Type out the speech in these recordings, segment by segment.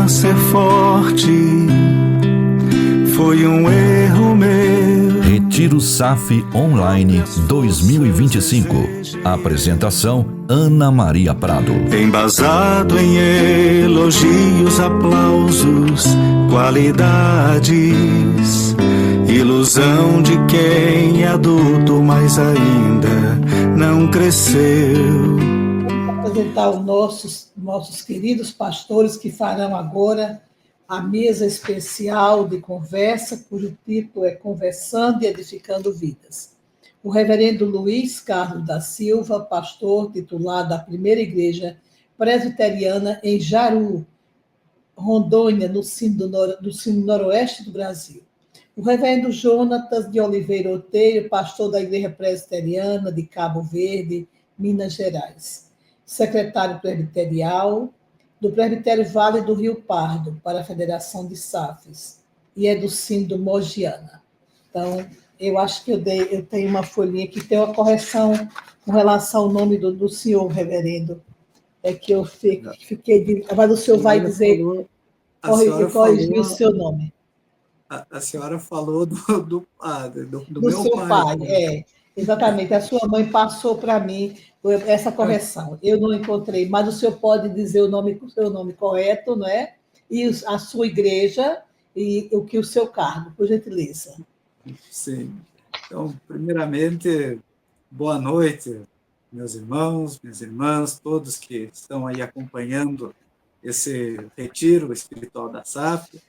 ser forte, foi um erro meu. Retiro SAF Online 2025. Apresentação: Ana Maria Prado. Embasado em elogios, aplausos, qualidades, ilusão de quem é adulto, mas ainda não cresceu. Vamos apresentar os nossos queridos pastores que farão agora a mesa especial de conversa, cujo título é Conversando e Edificando Vidas. O reverendo Luiz Carlos da Silva, pastor titular da Primeira Igreja Presbiteriana em Jaru, Rondônia, no noroeste do Brasil. O reverendo Jonatas de Oliveira Oteiro, pastor da Igreja Presbiteriana de Cabo Verde, Minas Gerais. Secretário presbiterial do Presbitério Vale do Rio Pardo, para a Federação de SAFs, e é do Sindo Mogiana. Então, eu acho que eu tenho uma folhinha que tem uma correção com relação ao nome do senhor, reverendo. É que eu fiquei... Mas o senhor vai dizer... corrigir o seu nome. A senhora falou do meu seu pai. Exatamente. A sua mãe passou para mim essa correção. Eu não encontrei, mas o senhor pode dizer o seu nome correto, não é? E a sua igreja e o seu cargo, por gentileza. Sim. Então, primeiramente, boa noite, meus irmãos, minhas irmãs, todos que estão aí acompanhando esse retiro espiritual da SAF.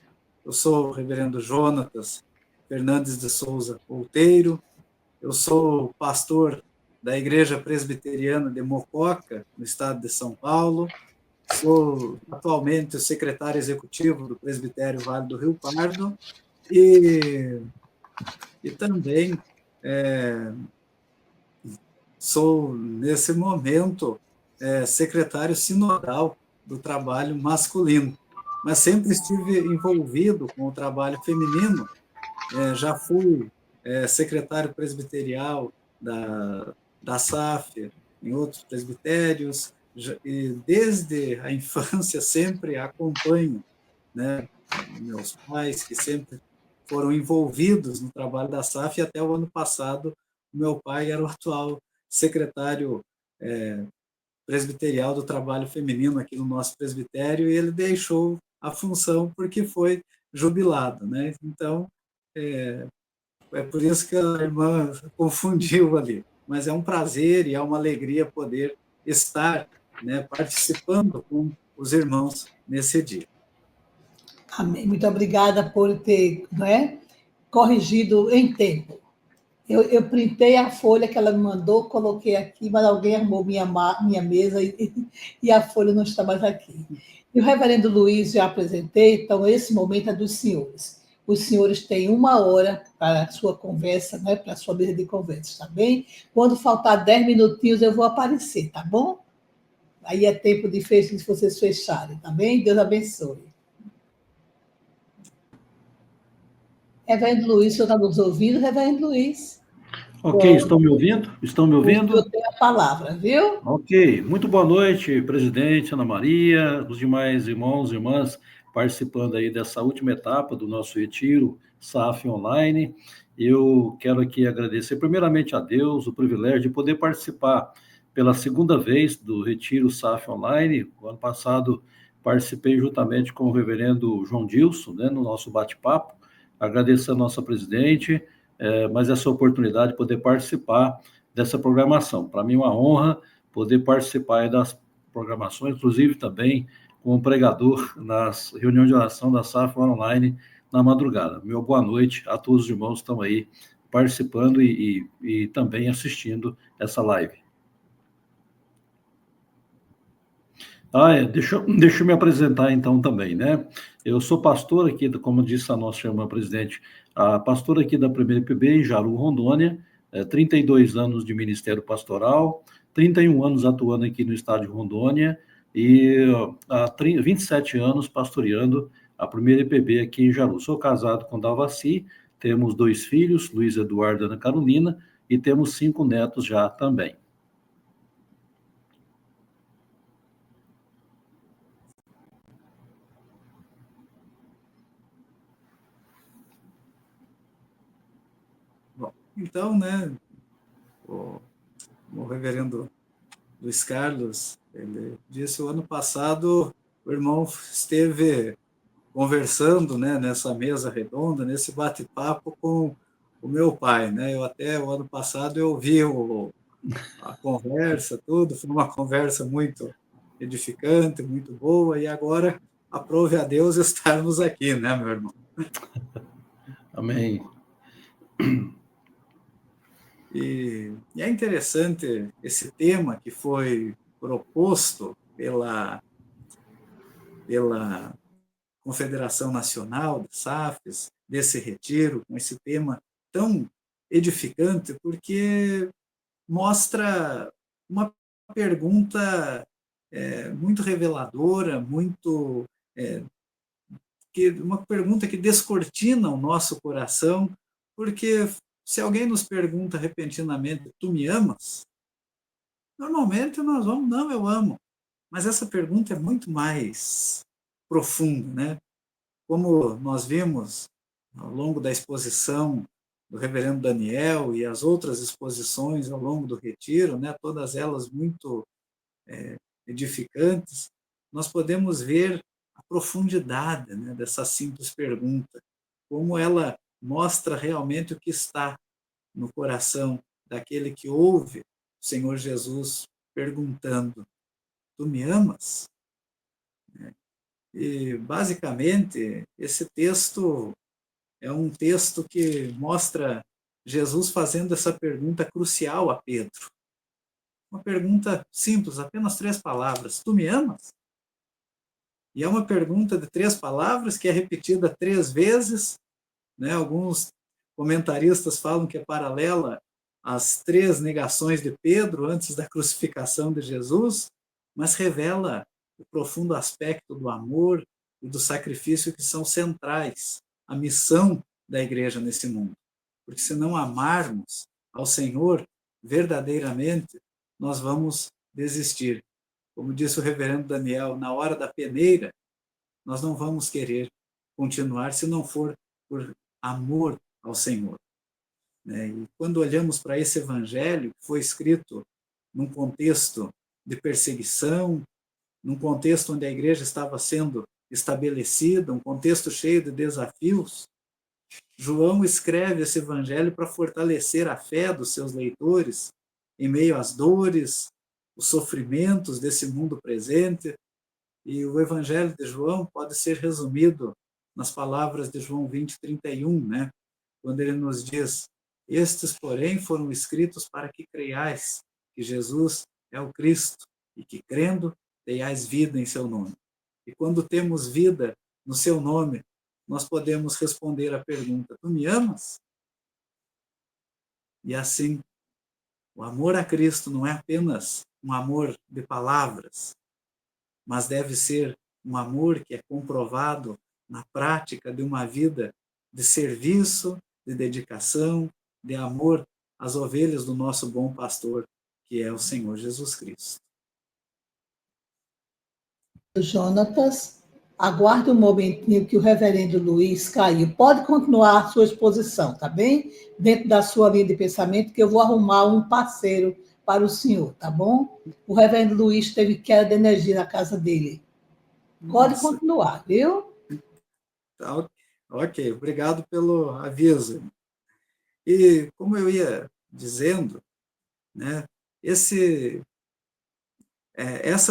Eu sou o reverendo Jonatas Fernandes de Souza Outeiro. Eu sou pastor da Igreja Presbiteriana de Mococa, no estado de São Paulo. Sou atualmente o secretário executivo do Presbitério Vale do Rio Pardo e também sou, nesse momento, secretário sinodal do trabalho masculino, mas sempre estive envolvido com o trabalho feminino. Já fui secretário presbiterial da SAF, em outros presbitérios, e desde a infância sempre acompanho, né, meus pais, que sempre foram envolvidos no trabalho da SAF, e até o ano passado, meu pai era o atual secretário presbiterial do trabalho feminino aqui no nosso presbitério, e ele deixou a função porque foi jubilado, né? Então, é por isso que a irmã confundiu ali. Mas é um prazer e é uma alegria poder estar, né, participando com os irmãos nesse dia. Amém. Muito obrigada por ter, corrigido em tempo. Eu printei a folha que ela me mandou, coloquei aqui, mas alguém arrumou minha mesa e a folha não está mais aqui. E o reverendo Luiz já apresentei, então esse momento é dos senhores. Os senhores têm 1 hora para a sua conversa, né, para a sua mesa de conversa, tá bem? Quando faltar 10 minutinhos, eu vou aparecer, tá bom? Aí é tempo de vocês fecharem, tá bem? Deus abençoe. Reverendo Luiz, o senhor está nos ouvindo, reverendo Luiz? Ok, estão me ouvindo? Estão me ouvindo? Eu tenho a palavra, viu? Ok, muito boa noite, presidente Ana Maria, os demais irmãos e irmãs participando aí dessa última etapa do nosso retiro SAF Online. Eu quero aqui agradecer primeiramente a Deus o privilégio de poder participar pela segunda vez do retiro SAF Online. O ano passado participei juntamente com o reverendo João Dilson, né, no nosso bate-papo. Agradeço a nossa presidente, mas essa oportunidade de poder participar dessa programação. Para mim é uma honra poder participar das programações, inclusive também como pregador nas reuniões de oração da SAF Online na madrugada. Meu boa noite a todos os irmãos que estão aí participando e também assistindo essa live. Deixa eu me apresentar então também, né? Eu sou pastor aqui, como disse a nossa irmã presidente, a pastora aqui da Primeira IPB em Jaru, Rondônia, 32 anos de ministério pastoral, 31 anos atuando aqui no estado de Rondônia e há 27 anos pastoreando a Primeira IPB aqui em Jaru. Sou casado com Dalvaci, temos 2 filhos, Luiz Eduardo e Ana Carolina, e temos 5 netos já também. Bom, então, né, o reverendo Luiz Carlos, ele disse, o ano passado o irmão esteve conversando, né, nessa mesa redonda, nesse bate-papo com o meu pai, né, eu até o ano passado eu ouvi a conversa, tudo, foi uma conversa muito edificante, muito boa, e agora aprove a Deus estarmos aqui, né, meu irmão? Amém. E é interessante esse tema que foi proposto pela Confederação Nacional de SAFs, desse retiro, com esse tema tão edificante, porque mostra uma pergunta muito reveladora, uma pergunta que descortina o nosso coração, porque se alguém nos pergunta repentinamente, tu me amas? Normalmente nós vamos, não, eu amo. Mas essa pergunta é muito mais profunda, né? Como nós vimos ao longo da exposição do reverendo Daniel e as outras exposições ao longo do retiro, né, todas elas muito edificantes, nós podemos ver a profundidade, né, dessa simples pergunta, como ela mostra realmente o que está no coração daquele que ouve o Senhor Jesus perguntando, tu me amas? E, basicamente, esse texto é um texto que mostra Jesus fazendo essa pergunta crucial a Pedro. Uma pergunta simples, apenas 3 palavras. Tu me amas? E é uma pergunta de 3 palavras que é repetida 3 vezes, né? Alguns comentaristas falam que é paralela às 3 negações de Pedro antes da crucificação de Jesus, mas revela o profundo aspecto do amor e do sacrifício que são centrais à missão da igreja nesse mundo. Porque se não amarmos ao Senhor verdadeiramente, nós vamos desistir. Como disse o reverendo Daniel, na hora da peneira, nós não vamos querer continuar se não for por amor ao Senhor. E quando olhamos para esse evangelho, que foi escrito num contexto de perseguição, num contexto onde a igreja estava sendo estabelecida, um contexto cheio de desafios, João escreve esse evangelho para fortalecer a fé dos seus leitores em meio às dores, os sofrimentos desse mundo presente. E o evangelho de João pode ser resumido nas palavras de João 20:31, né? Quando ele nos diz, estes, porém, foram escritos para que creiais que Jesus é o Cristo e que, crendo, tenhais vida em seu nome. E quando temos vida no seu nome, nós podemos responder à pergunta, tu me amas? E assim, o amor a Cristo não é apenas um amor de palavras, mas deve ser um amor que é comprovado na prática de uma vida de serviço, de dedicação, de amor às ovelhas do nosso bom pastor, que é o Senhor Jesus Cristo. Jonatas, aguarde um momentinho que o reverendo Luiz caiu. Pode continuar a sua exposição, tá bem? Dentro da sua linha de pensamento, que eu vou arrumar um parceiro para o senhor, tá bom? O reverendo Luiz teve queda de energia na casa dele. Pode continuar, viu? Tá, ok, obrigado pelo aviso. E como eu ia dizendo, né, essa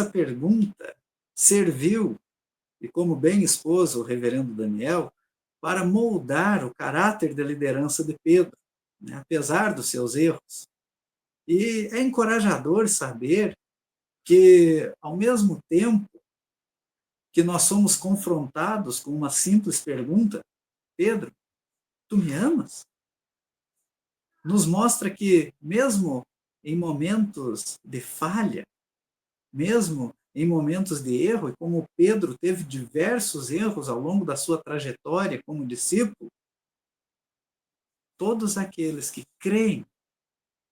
pergunta serviu, e como bem expôs o reverendo Daniel, para moldar o caráter da liderança de Pedro, né, apesar dos seus erros. E é encorajador saber que, ao mesmo tempo que nós somos confrontados com uma simples pergunta, Pedro, tu me amas? Nos mostra que, mesmo em momentos de falha, mesmo em momentos de erro, e como Pedro teve diversos erros ao longo da sua trajetória como discípulo, todos aqueles que creem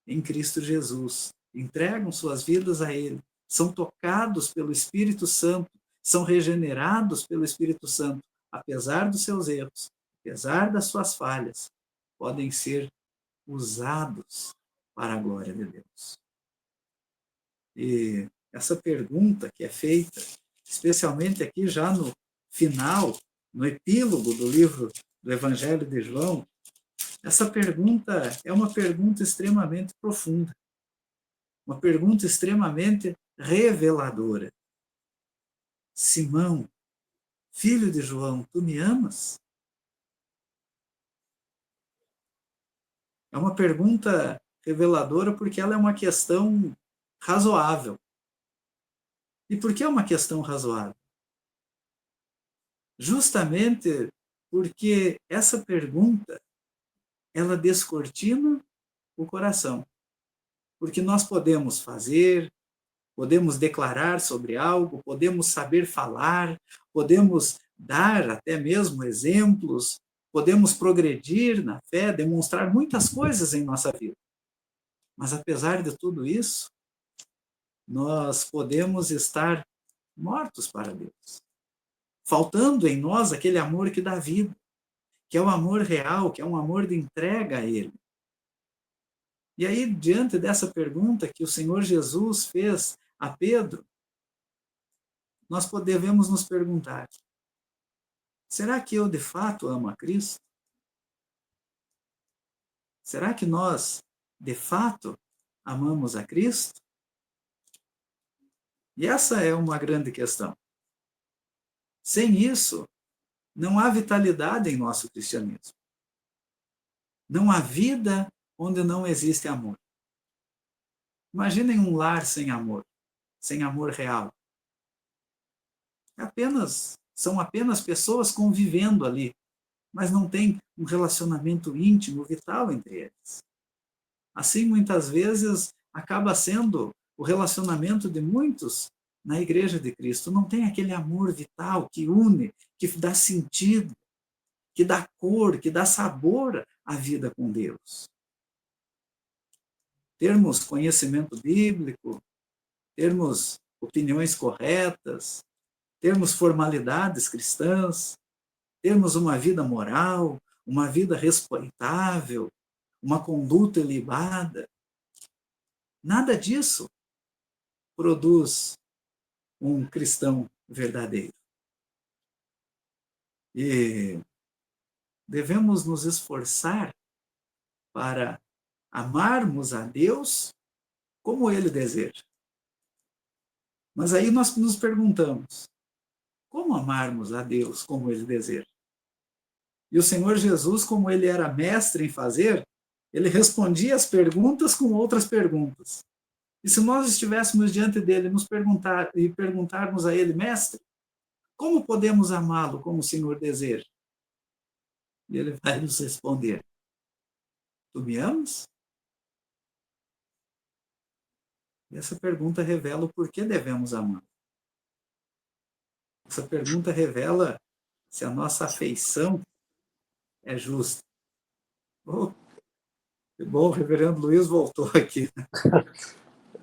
em Cristo Jesus, entregam suas vidas a Ele, são tocados pelo Espírito Santo, são regenerados pelo Espírito Santo, apesar dos seus erros, apesar das suas falhas, podem ser usados para a glória de Deus? E essa pergunta que é feita, especialmente aqui já no final, no epílogo do livro do Evangelho de João, essa pergunta é uma pergunta extremamente profunda, uma pergunta extremamente reveladora. Simão, filho de João, tu me amas? É uma pergunta reveladora porque ela é uma questão razoável. E por que é uma questão razoável? Justamente porque essa pergunta, ela descortina o coração. Porque nós podemos fazer, podemos declarar sobre algo, podemos saber falar, podemos dar até mesmo exemplos, podemos progredir na fé, demonstrar muitas coisas em nossa vida. Mas apesar de tudo isso, nós podemos estar mortos para Deus, faltando em nós aquele amor que dá vida, que é o amor real, que é um amor de entrega a Ele. E aí, diante dessa pergunta que o Senhor Jesus fez a Pedro, nós devemos nos perguntar: será que eu de fato amo a Cristo? Será que nós de fato amamos a Cristo? E essa é uma grande questão. Sem isso, não há vitalidade em nosso cristianismo. Não há vida onde não existe amor. Imaginem um lar sem amor real. São apenas pessoas convivendo ali, mas não tem um relacionamento íntimo, vital entre eles. Assim, muitas vezes, acaba sendo o relacionamento de muitos na Igreja de Cristo. Não tem aquele amor vital que une, que dá sentido, que dá cor, que dá sabor à vida com Deus. Termos conhecimento bíblico, termos opiniões corretas, termos formalidades cristãs, termos uma vida moral, uma vida respeitável, uma conduta ilibada. Nada disso produz um cristão verdadeiro. E devemos nos esforçar para amarmos a Deus como Ele deseja. Mas aí nós nos perguntamos: como amarmos a Deus como Ele deseja? E o Senhor Jesus, como Ele era mestre em fazer, Ele respondia as perguntas com outras perguntas. E se nós estivéssemos diante dele e perguntarmos a Ele: mestre, como podemos amá-lo como o Senhor deseja? E Ele vai nos responder: tu me amas? E essa pergunta revela o porquê devemos amar. Essa pergunta revela se a nossa afeição é justa. Oh, que bom, o reverendo Luiz voltou aqui.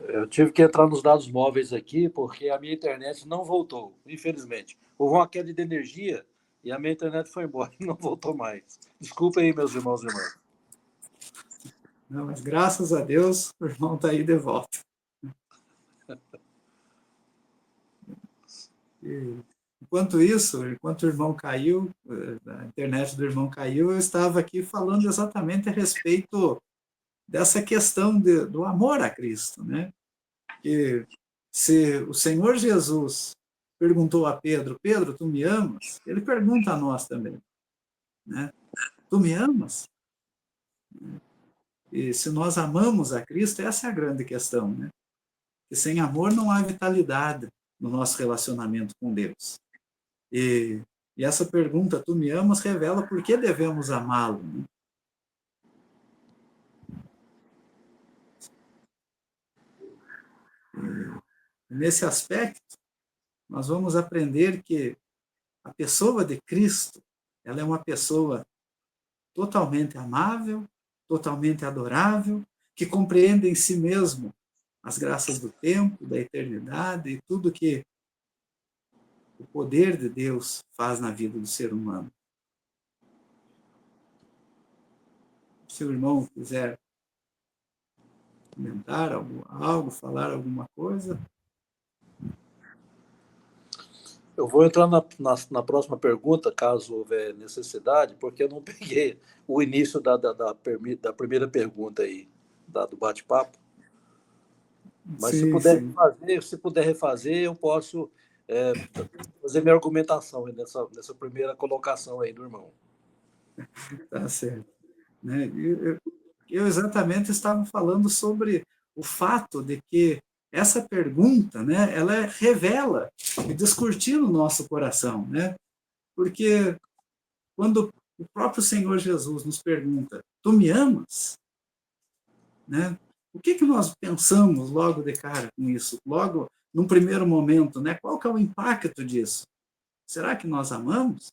Eu tive que entrar nos dados móveis aqui, porque a minha internet não voltou, infelizmente. Houve uma queda de energia e a minha internet foi embora e não voltou mais. Desculpa aí, meus irmãos e irmãs. Não, mas graças a Deus, o irmão está aí de volta. E, enquanto o irmão caiu, a internet do irmão caiu, eu estava aqui falando exatamente a respeito dessa questão do amor a Cristo, né? Que se o Senhor Jesus perguntou a Pedro: Pedro, tu me amas? Ele pergunta a nós também, né? Tu me amas? E se nós amamos a Cristo, essa é a grande questão, né? Que sem amor não há vitalidade no nosso relacionamento com Deus. E essa pergunta, tu me amas, revela por que devemos amá-lo, né? Nesse aspecto, nós vamos aprender que a pessoa de Cristo, ela é uma pessoa totalmente amável, totalmente adorável, que compreende em si mesmo as graças do tempo, da eternidade e tudo que o poder de Deus faz na vida do ser humano. se o irmão quiser comentar algo, falar alguma coisa. Eu vou entrar na próxima pergunta, caso houver necessidade, porque eu não peguei o início da primeira pergunta aí, do bate-papo. Mas Sim, sim. se puder refazer, eu posso fazer minha argumentação aí nessa primeira colocação aí do irmão. Tá certo. Né? Eu exatamente estava falando sobre o fato de que essa pergunta, né, ela revela e descortina o nosso coração, né? Porque quando o próprio Senhor Jesus nos pergunta: tu me amas? Né? O que nós pensamos logo de cara com isso? Logo, num primeiro momento, né? Qual que é o impacto disso? Será que nós amamos?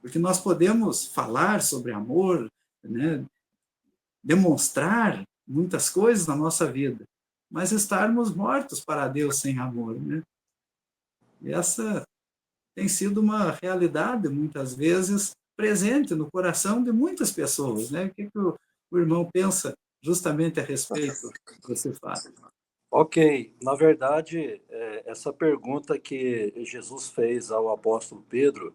Porque nós podemos falar sobre amor, né? Demonstrar muitas coisas na nossa vida, mas estarmos mortos para Deus sem amor, né? E essa tem sido uma realidade, muitas vezes, presente no coração de muitas pessoas, né? O que o irmão pensa justamente a respeito desse fato? Ok, na verdade, essa pergunta que Jesus fez ao apóstolo Pedro,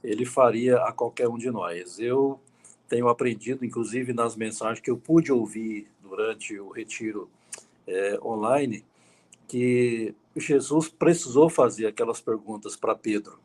ele faria a qualquer um de nós. Eu tenho aprendido, inclusive nas mensagens que eu pude ouvir durante o retiro online, que Jesus precisou fazer aquelas perguntas para Pedro.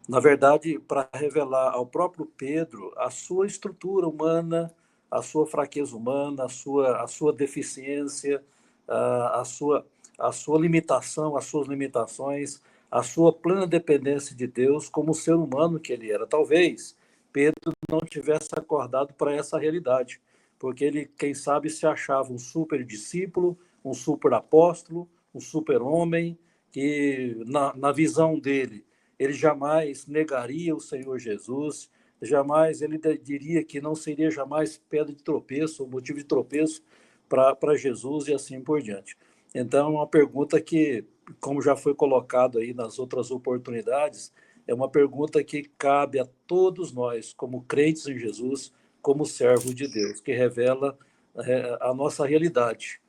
Na verdade, para revelar ao próprio Pedro a sua estrutura humana, a sua fraqueza humana, a sua deficiência, a sua limitação, as suas limitações, a sua plena dependência de Deus como ser humano que ele era. Talvez Pedro não tivesse acordado para essa realidade, porque ele, quem sabe, se achava um super discípulo, um super apóstolo, um super homem, que na visão dele, ele jamais negaria o Senhor Jesus, jamais ele diria que não seria jamais pedra de tropeço, ou motivo de tropeço para Jesus e assim por diante. Então, é uma pergunta que, como já foi colocado aí nas outras oportunidades, é uma pergunta que cabe a todos nós, como crentes em Jesus, como servos de Deus, que revela a nossa realidade,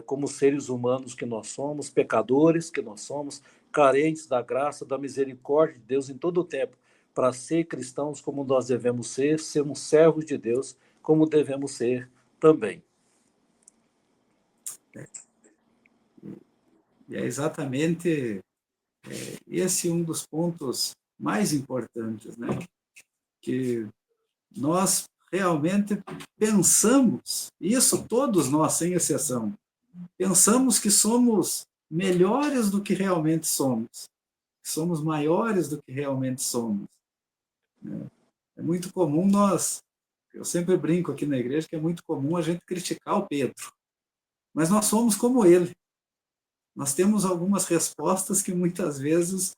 como seres humanos que nós somos, pecadores que nós somos, carentes da graça, da misericórdia de Deus em todo o tempo, para ser cristãos como nós devemos ser, sermos servos de Deus como devemos ser também. E é exatamente esse um dos pontos mais importantes, né? Que nós realmente pensamos, isso todos nós, sem exceção, pensamos que somos melhores do que realmente somos, que somos maiores do que realmente somos. É muito comum eu sempre brinco aqui na igreja que é muito comum a gente criticar o Pedro, mas nós somos como ele. Nós temos algumas respostas que muitas vezes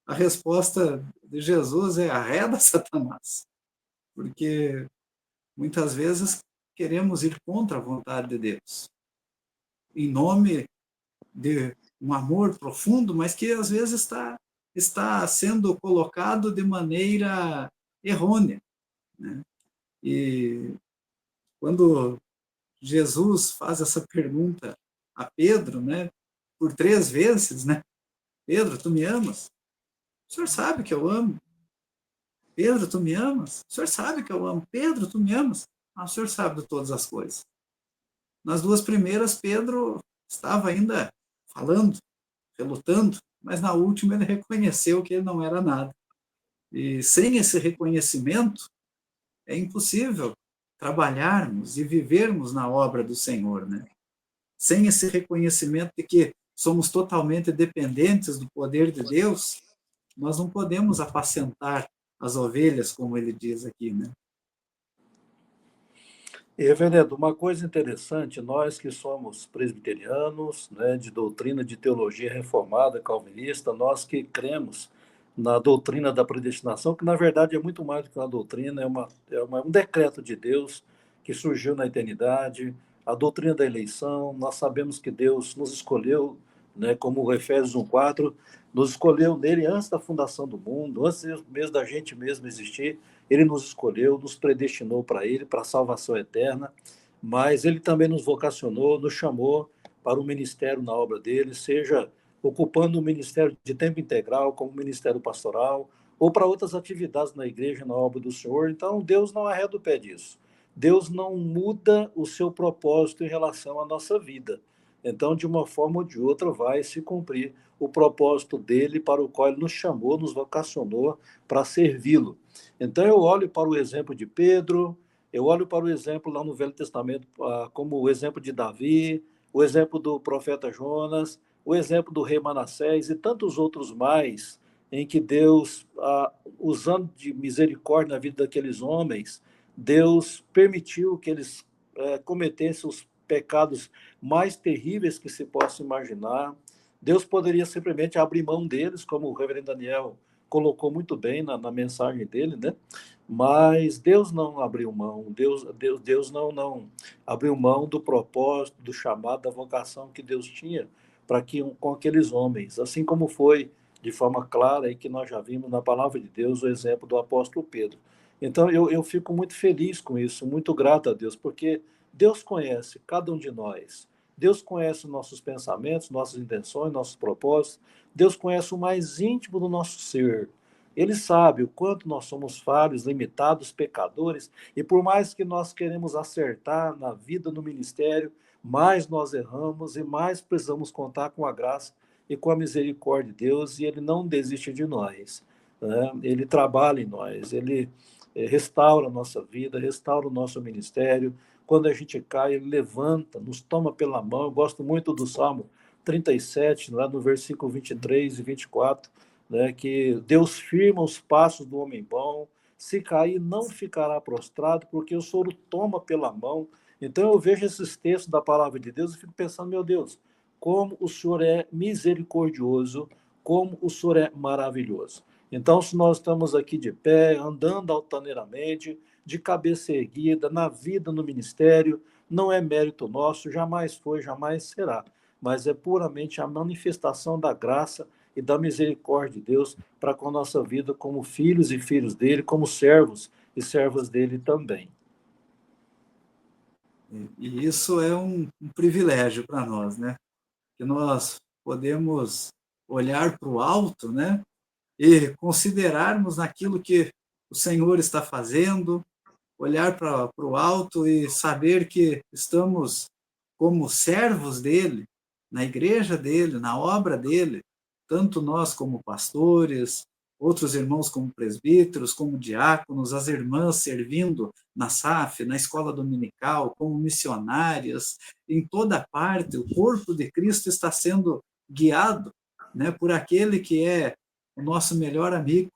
a resposta de Jesus é arreda Satanás, porque muitas vezes queremos ir contra a vontade de Deus, em nome de um amor profundo, mas que às vezes está sendo colocado de maneira errônea, né? E quando Jesus faz essa pergunta a Pedro, né, por 3 vezes, né? Pedro, tu me amas? O senhor sabe que eu amo. Pedro, tu me amas? O senhor sabe que eu amo. Pedro, tu me amas? O senhor sabe de todas as coisas. Nas 2 primeiras, Pedro estava ainda falando, relutando, mas na última ele reconheceu que ele não era nada. E sem esse reconhecimento, é impossível trabalharmos e vivermos na obra do Senhor, né? Sem esse reconhecimento de que somos totalmente dependentes do poder de Deus, nós não podemos apacentar as ovelhas, como ele diz aqui, né? E, reverendo, uma coisa interessante, nós que somos presbiterianos, né, de doutrina de teologia reformada, calvinista, nós que cremos na doutrina da predestinação, que na verdade é muito mais do que uma doutrina, um decreto de Deus que surgiu na eternidade, a doutrina da eleição, nós sabemos que Deus nos escolheu, né, como o Efésios 1:4, Nos escolheu nele antes da fundação do mundo, antes mesmo da gente mesmo existir. Ele nos escolheu, nos predestinou para ele, para a salvação eterna, mas ele também nos vocacionou, nos chamou para o ministério na obra dele, seja ocupando o ministério de tempo integral, como ministério pastoral, ou para outras atividades na igreja, na obra do Senhor. Então, Deus não arreda o pé disso. Deus não muda o seu propósito em relação à nossa vida. Então, de uma forma ou de outra, vai se cumprir o propósito dele para o qual ele nos chamou, nos vocacionou para servi-lo. Então, eu olho para o exemplo de Pedro, eu olho para o exemplo lá no Velho Testamento, como o exemplo de Davi, o exemplo do profeta Jonas, o exemplo do rei Manassés e tantos outros mais, em que Deus, usando de misericórdia na vida daqueles homens, Deus permitiu que eles cometessem os pecados mais terríveis que se possa imaginar. Deus poderia simplesmente abrir mão deles, como o reverendo Daniel colocou muito bem na mensagem dele, né? Mas Deus não abriu mão, Deus não abriu mão do propósito, do chamado, da vocação que Deus tinha para que com aqueles homens, assim como foi de forma clara e que nós já vimos na palavra de Deus o exemplo do apóstolo Pedro. Então eu fico muito feliz com isso, muito grato a Deus, porque Deus conhece cada um de nós. Deus conhece nossos pensamentos, nossas intenções, nossos propósitos. Deus conhece o mais íntimo do nosso ser. Ele sabe o quanto nós somos falhos, limitados, pecadores, e por mais que nós queremos acertar na vida, no ministério, mais nós erramos e mais precisamos contar com a graça e com a misericórdia de Deus, e Ele não desiste de nós, né? Ele trabalha em nós, Ele restaura a nossa vida, restaura o nosso ministério. Quando a gente cai, Ele levanta, nos toma pela mão. Eu gosto muito do Salmo 37, lá no versículo 23 e 24, né, que Deus firma os passos do homem bom, se cair não ficará prostrado, porque o Senhor o toma pela mão. Então eu vejo esses textos da palavra de Deus e fico pensando, meu Deus, como o Senhor é misericordioso, como o Senhor é maravilhoso. Então, se nós estamos aqui de pé, andando altaneiramente, de cabeça erguida, na vida, no ministério, não é mérito nosso, jamais foi, jamais será, mas é puramente a manifestação da graça e da misericórdia de Deus para com a nossa vida como filhos e filhos dele, como servos e servas dele também. E isso é um privilégio para nós, né? Que nós podemos olhar para o alto, né? E considerarmos naquilo que o Senhor está fazendo, olhar para o alto e saber que estamos como servos dele, na igreja dele, na obra dele, tanto nós como pastores, outros irmãos como presbíteros, como diáconos, as irmãs servindo na SAF, na escola dominical, como missionárias, em toda parte, o corpo de Cristo está sendo guiado, né, por aquele que é o nosso melhor amigo,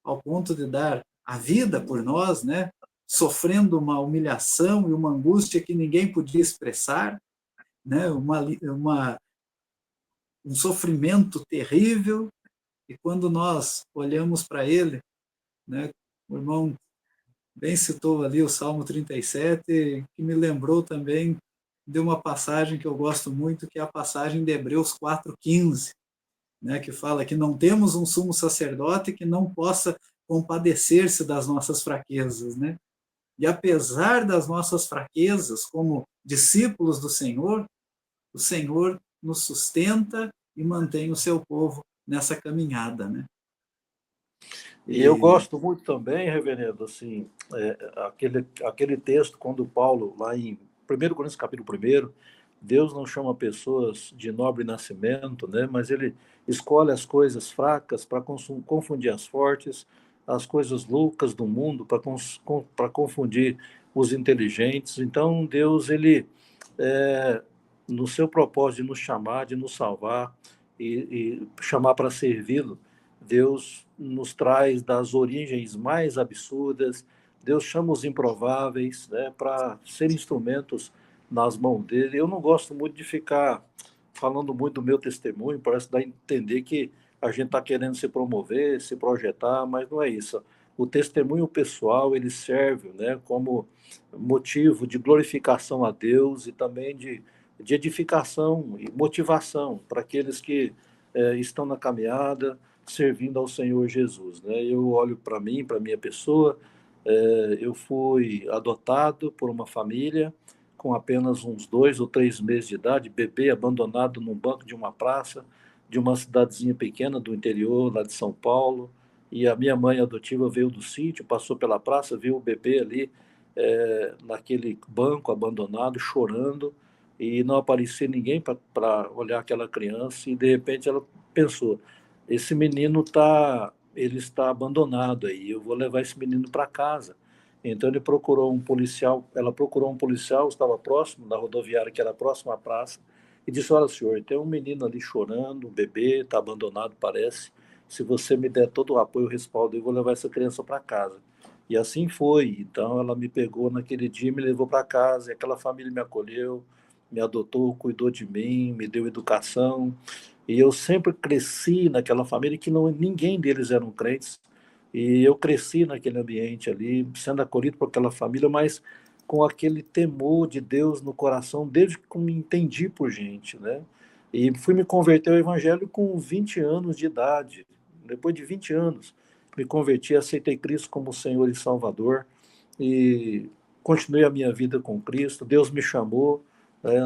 ao ponto de dar a vida por nós, né, sofrendo uma humilhação e uma angústia que ninguém podia expressar, né, um sofrimento terrível. E quando nós olhamos para ele, né, o irmão bem citou ali o Salmo 37, que me lembrou também de uma passagem que eu gosto muito, que é a passagem de Hebreus 4,15, né, que fala que não temos um sumo sacerdote que não possa compadecer-se das nossas fraquezas, né? E apesar das nossas fraquezas, como discípulos do Senhor, o Senhor nos sustenta e mantém o seu povo nessa caminhada, né? E eu gosto muito também, reverendo, assim, aquele texto, quando Paulo, lá em 1 Coríntios capítulo 1, Deus não chama pessoas de nobre nascimento, né? Mas ele escolhe as coisas fracas para confundir as fortes, as coisas loucas do mundo para confundir os inteligentes. Então, Deus, ele, no seu propósito de nos chamar, de nos salvar e chamar para servi-lo, Deus nos traz das origens mais absurdas, Deus chama os improváveis, né, para ser instrumentos nas mãos dele. Eu não gosto muito de ficar falando muito do meu testemunho, parece dar a entender que a gente está querendo se promover, se projetar, mas não é isso. O testemunho pessoal, ele serve, né, como motivo de glorificação a Deus e também de edificação e motivação para aqueles que estão na caminhada, servindo ao Senhor Jesus, né? Eu olho para mim, para minha pessoa, eu fui adotado por uma família com apenas uns 2 ou 3 meses de idade, bebê abandonado num banco de uma praça, de uma cidadezinha pequena do interior, lá de São Paulo, e a minha mãe adotiva veio do sítio, passou pela praça, viu o bebê ali, naquele banco abandonado, chorando, e não aparecia ninguém para olhar aquela criança, e de repente ela pensou, esse menino ele está abandonado aí, eu vou levar esse menino para casa. Então ele procurou um policial, ela procurou um policial, estava próximo da rodoviária, que era próximo à praça, e disse, olha senhor, tem um menino ali chorando, um bebê, está abandonado parece, se você me der todo o apoio e o respaldo, eu vou levar essa criança para casa. E assim foi, então ela me pegou naquele dia, me levou para casa, e aquela família me acolheu, me adotou, cuidou de mim, me deu educação, e eu sempre cresci naquela família que ninguém deles eram crentes, e eu cresci naquele ambiente ali, sendo acolhido por aquela família, mas com aquele temor de Deus no coração, desde que me entendi por gente, né? E fui me converter ao Evangelho com 20 anos de idade. Depois de 20 anos, me converti, aceitei Cristo como Senhor e Salvador, e continuei a minha vida com Cristo. Deus me chamou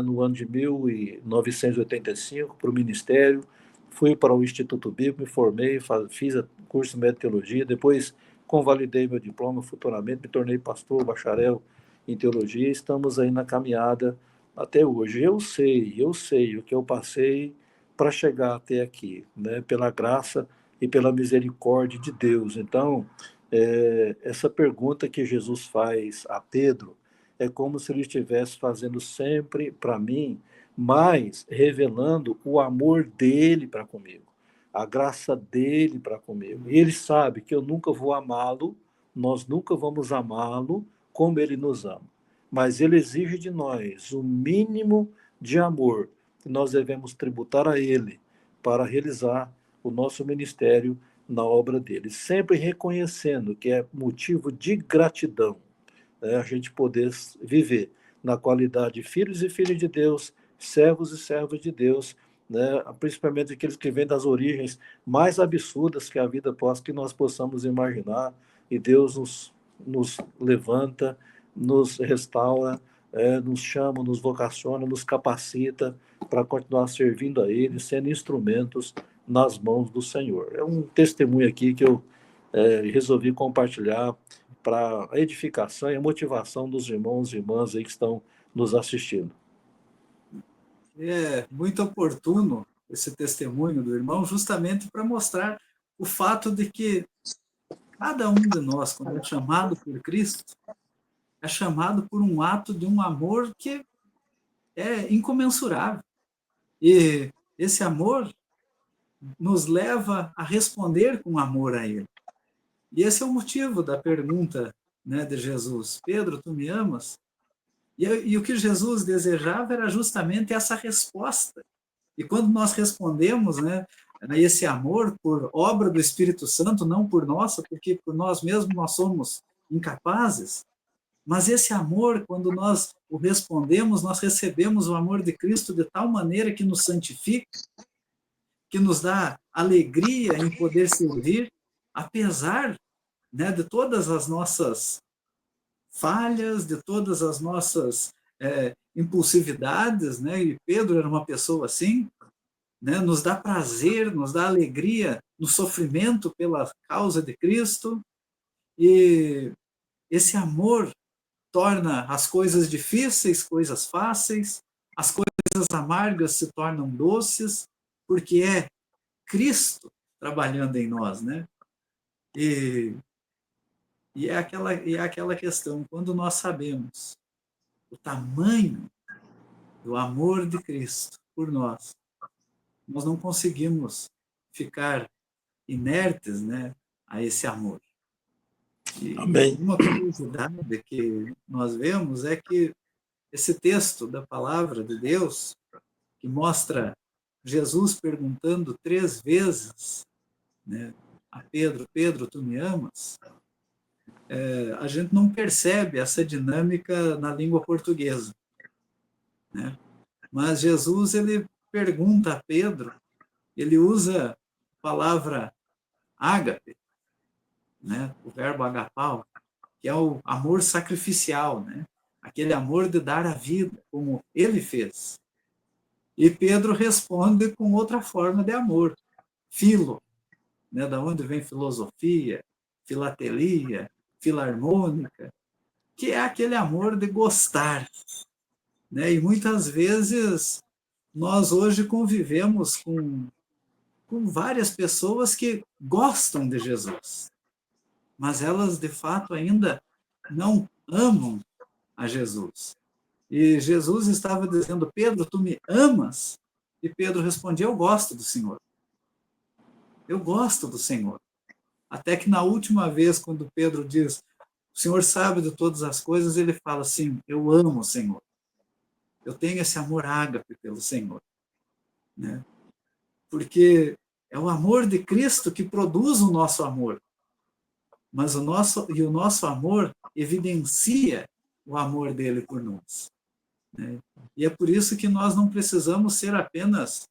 no ano de 1985 para o ministério, fui para o Instituto Bíblico, me formei, fiz curso de médio teologia, depois convalidei meu diploma futuramente, me tornei pastor, bacharel em teologia, e estamos aí na caminhada até hoje. Eu sei o que eu passei para chegar até aqui, né? Pela graça e pela misericórdia de Deus. Então, essa pergunta que Jesus faz a Pedro é como se ele estivesse fazendo sempre para mim, mas revelando o amor dele para comigo, a graça dele para comigo. E ele sabe que eu nunca vou amá-lo, nós nunca vamos amá-lo como ele nos ama. Mas ele exige de nós o mínimo de amor que nós devemos tributar a ele para realizar o nosso ministério na obra dele, sempre reconhecendo que é motivo de gratidão, né, a gente poder viver na qualidade de filhos e filhas de Deus, servos e servas de Deus, né, principalmente aqueles que vêm das origens mais absurdas que a vida possa, que nós possamos imaginar, e Deus nos levanta, nos restaura, nos chama, nos vocaciona, nos capacita para continuar servindo a Ele, sendo instrumentos nas mãos do Senhor. É um testemunho aqui que eu resolvi compartilhar para a edificação e a motivação dos irmãos e irmãs aí que estão nos assistindo. É muito oportuno esse testemunho do irmão, justamente para mostrar o fato de que cada um de nós, quando é chamado por Cristo, é chamado por um ato de um amor que é incomensurável. E esse amor nos leva a responder com amor a Ele. E esse é o motivo da pergunta, né, de Jesus. Pedro, tu me amas? E o que Jesus desejava era justamente essa resposta. E quando nós respondemos, né, a esse amor por obra do Espírito Santo, não por nossa, porque por nós mesmos nós somos incapazes, mas esse amor, quando nós o respondemos, nós recebemos o amor de Cristo de tal maneira que nos santifica, que nos dá alegria em poder servir, apesar, né, de todas as nossas falhas, de todas as nossas impulsividades, né? E Pedro era uma pessoa assim, né? Nos dá prazer, nos dá alegria no sofrimento pela causa de Cristo, e esse amor torna as coisas difíceis coisas fáceis, as coisas amargas se tornam doces, porque é Cristo trabalhando em nós, né? E é aquela questão, quando nós sabemos o tamanho do amor de Cristo por nós, nós não conseguimos ficar inertes, né, a esse amor. E Amém. uma curiosidade que nós vemos é que esse texto da palavra de Deus, que mostra Jesus perguntando 3 vezes, né, a Pedro, Pedro, tu me amas? A gente não percebe essa dinâmica na língua portuguesa, né? Mas Jesus, ele pergunta a Pedro, ele usa a palavra ágape, né? O verbo agapau, que é o amor sacrificial, né? Aquele amor de dar a vida, como ele fez. E Pedro responde com outra forma de amor, filo, né? Da onde vem filosofia, filatelia, filarmônica, que é aquele amor de gostar, né? E muitas vezes nós hoje convivemos com várias pessoas que gostam de Jesus, mas elas de fato ainda não amam a Jesus. E Jesus estava dizendo: Pedro, tu me amas? E Pedro respondia: eu gosto do Senhor. Eu gosto do Senhor. Até que na última vez, quando Pedro diz: o Senhor sabe de todas as coisas, ele fala assim: eu amo o Senhor. Eu tenho esse amor ágape pelo Senhor, né? Porque é o amor de Cristo que produz o nosso amor. Mas o nosso amor evidencia o amor dele por nós, né? E é por isso que nós não precisamos ser apenas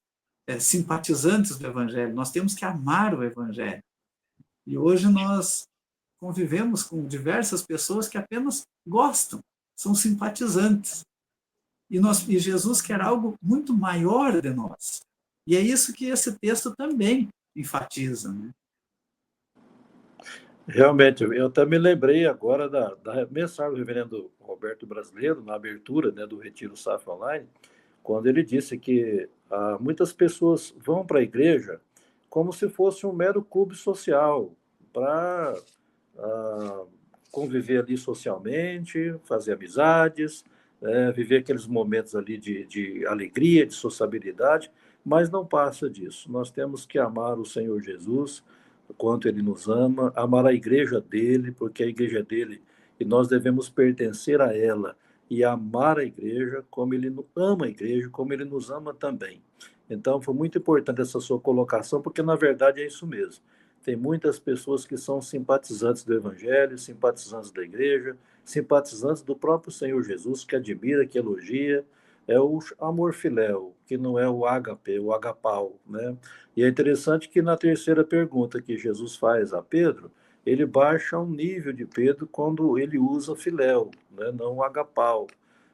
simpatizantes do Evangelho, nós temos que amar o Evangelho. E hoje nós convivemos com diversas pessoas que apenas gostam, são simpatizantes. E Jesus quer algo muito maior de nós. E é isso que esse texto também enfatiza, né? Realmente, eu até me lembrei agora da mensagem do reverendo Roberto Brasileiro, na abertura, né, do Retiro SAF Online, quando ele disse que muitas pessoas vão para a igreja como se fosse um mero clube social, para conviver ali socialmente, fazer amizades, viver aqueles momentos ali de alegria, de sociabilidade, mas não passa disso. Nós temos que amar o Senhor Jesus, o quanto ele nos ama, amar a igreja dele, porque a igreja é dele e nós devemos pertencer a ela e amar a igreja como ele ama a igreja, como ele nos ama também. Então, foi muito importante essa sua colocação, porque na verdade é isso mesmo. Tem muitas pessoas que são simpatizantes do Evangelho, simpatizantes da igreja, simpatizantes do próprio Senhor Jesus, que admira, que elogia. É o amor filéu, que não é o ágape, o agapau, né? E é interessante que na terceira pergunta que Jesus faz a Pedro, ele baixa um nível de Pedro quando ele usa filéu, né? Não o agapau.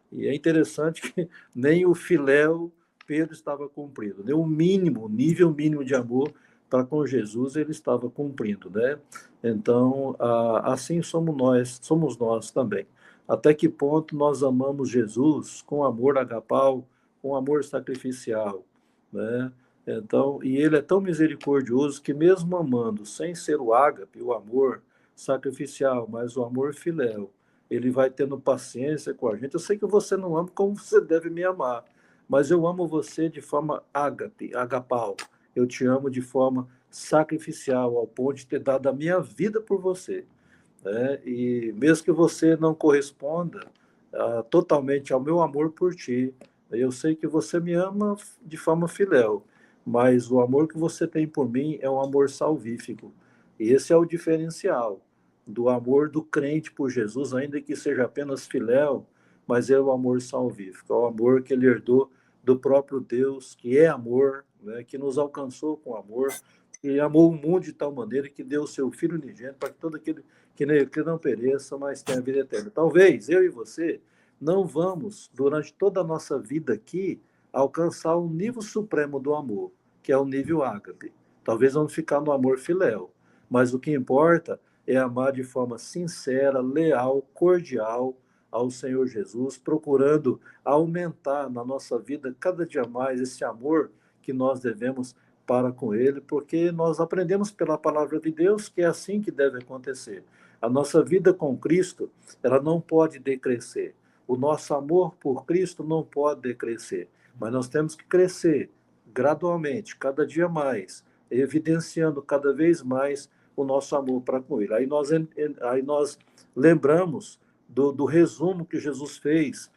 E é interessante que nem o filéu Pedro estava cumprindo, nem o mínimo, o nível mínimo de amor para com Jesus ele estava cumprindo, né? Então, assim somos nós também. Até que ponto nós amamos Jesus com amor agapau, com amor sacrificial, né? Então, e ele é tão misericordioso que mesmo amando sem ser o ágape, o amor sacrificial, mas o amor filéu, ele vai tendo paciência com a gente. Eu sei que você não ama como você deve me amar, mas eu amo você de forma ágape, agapau. Eu te amo de forma sacrificial, ao ponto de ter dado a minha vida por você, né? E mesmo que você não corresponda totalmente ao meu amor por ti, eu sei que você me ama de forma filéu, mas o amor que você tem por mim é um amor salvífico. E esse é o diferencial do amor do crente por Jesus, ainda que seja apenas filéu, mas é o amor salvífico, é o amor que ele herdou do próprio Deus, que é amor, né, que nos alcançou com amor, que amou o mundo de tal maneira que deu o seu Filho unigênito para que todo aquele que não pereça, mas tenha vida eterna. Talvez eu e você não vamos, durante toda a nossa vida aqui, alcançar o nível supremo do amor, que é o nível ágape. Talvez vamos ficar no amor filéu, mas o que importa é amar de forma sincera, leal, cordial ao Senhor Jesus, procurando aumentar na nossa vida cada dia mais esse amor que nós devemos para com Ele, porque nós aprendemos pela palavra de Deus que é assim que deve acontecer. A nossa vida com Cristo, ela não pode decrescer. O nosso amor por Cristo não pode decrescer, mas nós temos que crescer gradualmente, cada dia mais, evidenciando cada vez mais o nosso amor para com Ele. Aí nós lembramos do resumo que Jesus fez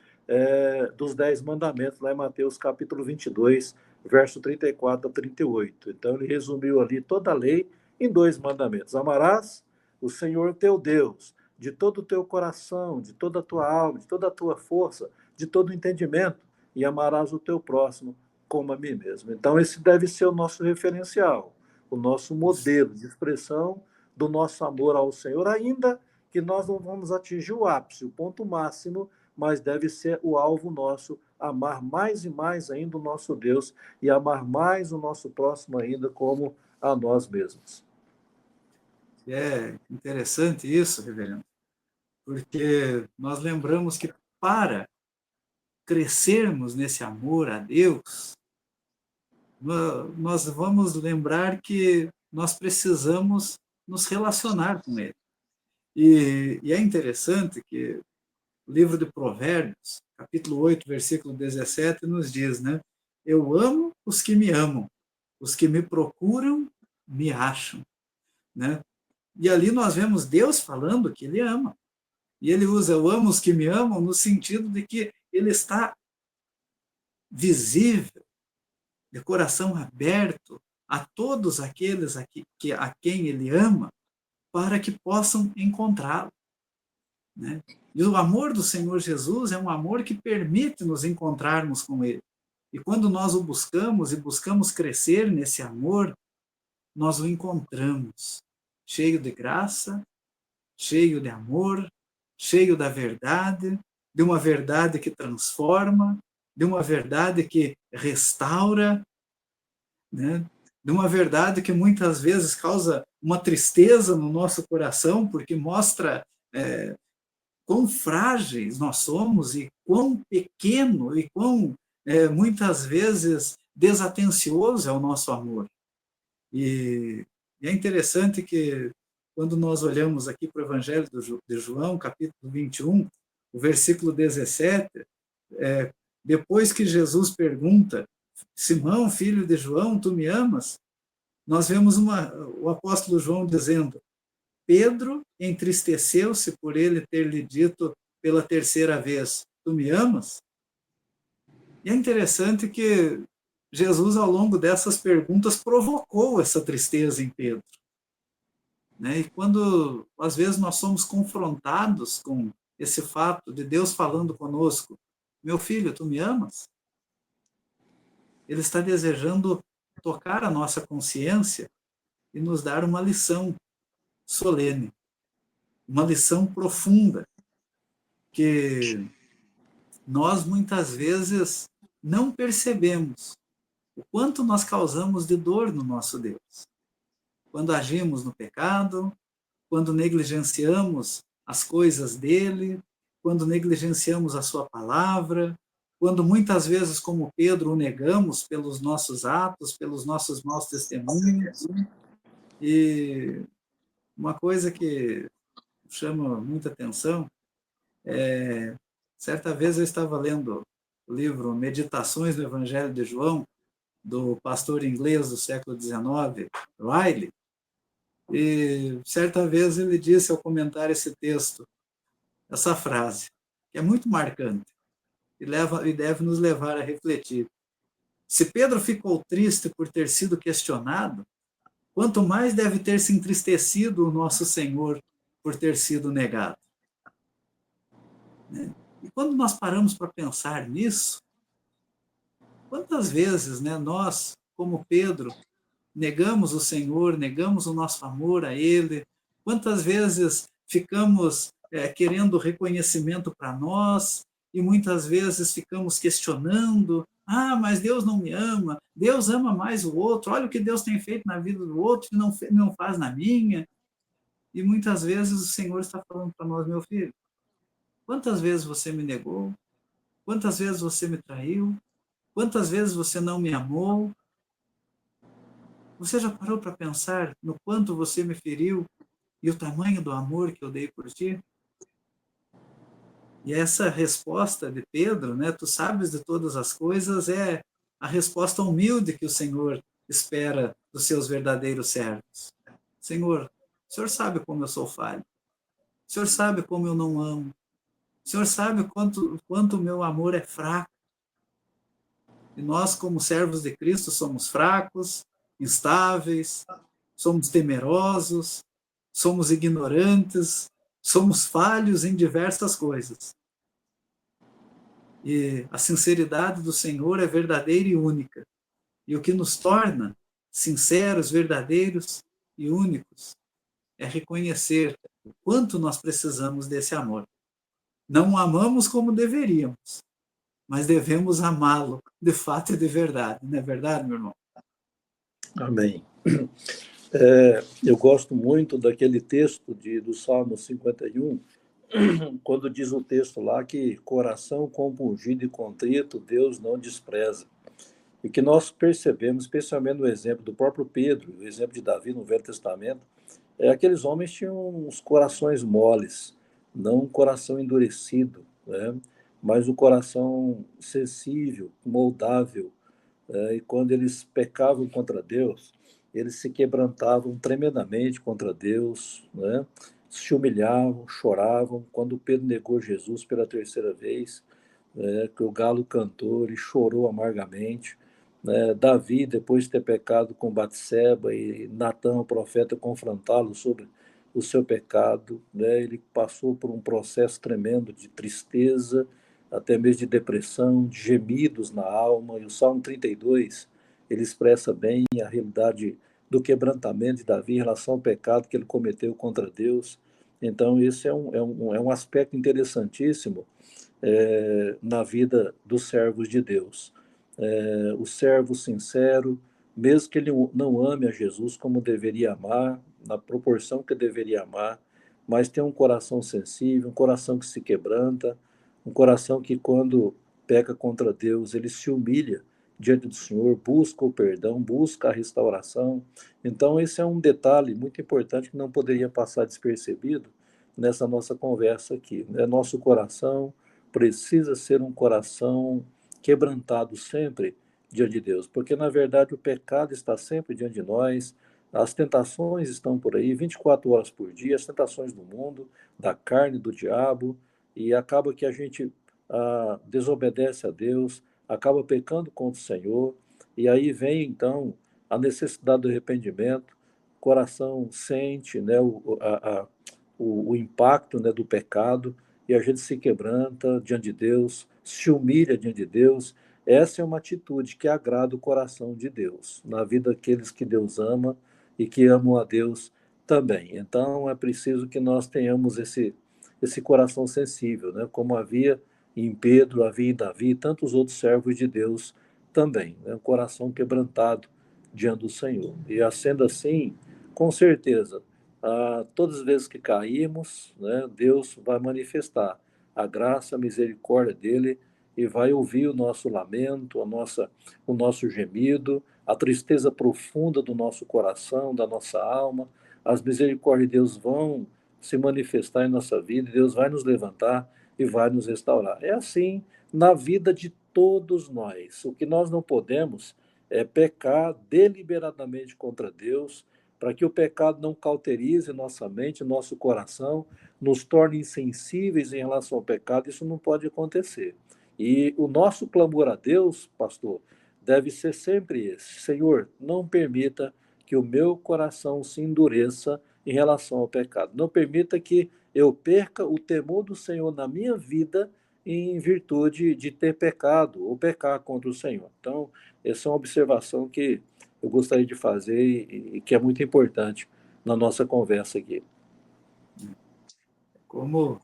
dos 10 mandamentos, lá em Mateus capítulo 22, verso 34 a 38. Então, ele resumiu ali toda a lei em 2 mandamentos. Amarás o Senhor teu Deus de todo o teu coração, de toda a tua alma, de toda a tua força, de todo o entendimento, e amarás o teu próximo como a mim mesmo. Então, esse deve ser o nosso referencial, o nosso modelo de expressão do nosso amor ao Senhor, ainda que nós não vamos atingir o ápice, o ponto máximo, mas deve ser o alvo nosso, amar mais e mais ainda o nosso Deus e amar mais o nosso próximo ainda como a nós mesmos. É interessante isso, reverendo, porque nós lembramos que para crescermos nesse amor a Deus, nós vamos lembrar que nós precisamos nos relacionar com Ele. E é interessante que o livro de Provérbios, capítulo 8, versículo 17, nos diz, né? Eu amo os que me amam, os que me procuram me acham, né? E ali nós vemos Deus falando que Ele ama. E Ele usa eu amo os que me amam no sentido de que Ele está visível, de coração aberto a todos aqueles a quem Ele ama, para que possam encontrá-lo, né? E o amor do Senhor Jesus é um amor que permite nos encontrarmos com Ele. E quando nós o buscamos e buscamos crescer nesse amor, nós o encontramos cheio de graça, cheio de amor, cheio da verdade, de uma verdade que transforma, de uma verdade que restaura, né? De uma verdade que muitas vezes causa uma tristeza no nosso coração, porque mostra quão frágeis nós somos e quão pequeno e quão, muitas vezes, desatencioso é o nosso amor. E é interessante que, quando nós olhamos aqui para o Evangelho de João, capítulo 21, o versículo 17, depois que Jesus pergunta, Simão, filho de João, tu me amas? Nós vemos o apóstolo João dizendo, Pedro entristeceu-se por ele ter lhe dito pela terceira vez, tu me amas? E é interessante que Jesus, ao longo dessas perguntas, provocou essa tristeza em Pedro, né? E quando, às vezes, nós somos confrontados com esse fato de Deus falando conosco, meu filho, tu me amas? Ele está desejando tocar a nossa consciência e nos dar uma lição solene, uma lição profunda, que nós muitas vezes não percebemos o quanto nós causamos de dor no nosso Deus. Quando agimos no pecado, quando negligenciamos as coisas dele, quando negligenciamos a sua palavra, quando muitas vezes, como Pedro, o negamos pelos nossos atos, pelos nossos maus testemunhos. E uma coisa que chama muita atenção é, certa vez eu estava lendo o livro Meditações no Evangelho de João, do pastor inglês do século XIX, Riley, e certa vez ele disse ao comentar esse texto, essa frase, que é muito marcante e deve nos levar a refletir. Se Pedro ficou triste por ter sido questionado, quanto mais deve ter se entristecido o nosso Senhor por ter sido negado. Né? E quando nós paramos para pensar nisso, quantas vezes, né, nós, como Pedro, negamos o Senhor, negamos o nosso amor a Ele, quantas vezes ficamos querendo reconhecimento para nós e muitas vezes ficamos questionando, mas Deus não me ama, Deus ama mais o outro, olha o que Deus tem feito na vida do outro e não faz na minha. E muitas vezes o Senhor está falando para nós, meu filho, quantas vezes você me negou? Quantas vezes você me traiu? Quantas vezes você não me amou? Você já parou para pensar no quanto você me feriu e o tamanho do amor que eu dei por ti? E essa resposta de Pedro, né, tu sabes de todas as coisas, é a resposta humilde que o Senhor espera dos seus verdadeiros servos. Senhor, o Senhor sabe como eu sou falho. O Senhor sabe como eu não amo. O Senhor sabe quanto o meu amor é fraco. E nós, como servos de Cristo, somos fracos, instáveis, somos temerosos, somos ignorantes, somos falhos em diversas coisas. E a sinceridade do Senhor é verdadeira e única. E o que nos torna sinceros, verdadeiros e únicos é reconhecer o quanto nós precisamos desse amor. Não o amamos como deveríamos, mas devemos amá-lo de fato e de verdade. Não é verdade, meu irmão? Amém. Eu gosto muito daquele texto do Salmo 51, quando diz o texto lá que coração compungido e contrito Deus não despreza. E que nós percebemos, especialmente no exemplo do próprio Pedro, o exemplo de Davi no Velho Testamento, aqueles homens tinham uns corações moles, não um coração endurecido, né? Mas um coração sensível, moldável. E quando eles pecavam contra Deus, eles se quebrantavam tremendamente contra Deus, né? Se humilhavam, choravam. Quando Pedro negou Jesus pela terceira vez, que o galo cantou, ele chorou amargamente. Davi, depois de ter pecado com Batseba e Natã, o profeta, confrontá-lo sobre o seu pecado, ele passou por um processo tremendo de tristeza, até mesmo de depressão, de gemidos na alma. E o Salmo 32, ele expressa bem a realidade do quebrantamento de Davi em relação ao pecado que ele cometeu contra Deus. Então, esse é um aspecto interessantíssimo na vida dos servos de Deus. O servo sincero, mesmo que ele não ame a Jesus como deveria amar, na proporção que deveria amar, mas tem um coração sensível, um coração que se quebranta, um coração que, quando peca contra Deus, ele se humilha diante do Senhor, busca o perdão, busca a restauração. Então, esse é um detalhe muito importante que não poderia passar despercebido nessa nossa conversa aqui. Nosso coração precisa ser um coração quebrantado sempre diante de Deus, porque, na verdade, o pecado está sempre diante de nós, as tentações estão por aí, 24 horas por dia, as tentações do mundo, da carne, do diabo, e acaba que a gente desobedece a Deus, acaba pecando contra o Senhor, e aí vem, então, a necessidade do arrependimento, o coração sente, né, o impacto, né, do pecado, e a gente se quebranta diante de Deus, se humilha diante de Deus. Essa é uma atitude que agrada o coração de Deus, na vida daqueles que Deus ama e que amam a Deus também. Então, é preciso que nós tenhamos esse coração sensível, né? Como havia em Pedro, havia em Davi e tantos outros servos de Deus também, né? Um coração quebrantado diante do Senhor. E, sendo assim, com certeza, todas as vezes que caímos, né, Deus vai manifestar a graça, a misericórdia dele e vai ouvir o nosso lamento, o nosso gemido, a tristeza profunda do nosso coração, da nossa alma. As misericórdias de Deus vão se manifestar em nossa vida, Deus vai nos levantar e vai nos restaurar. É assim na vida de todos nós. O que nós não podemos é pecar deliberadamente contra Deus, para que o pecado não cauterize nossa mente, nosso coração, nos torne insensíveis em relação ao pecado. Isso não pode acontecer. E o nosso clamor a Deus, pastor, deve ser sempre esse: Senhor, não permita que o meu coração se endureça em relação ao pecado. Não permita que eu perca o temor do Senhor na minha vida em virtude de ter pecado ou pecar contra o Senhor. Então, essa é uma observação que eu gostaria de fazer e que é muito importante na nossa conversa aqui. Como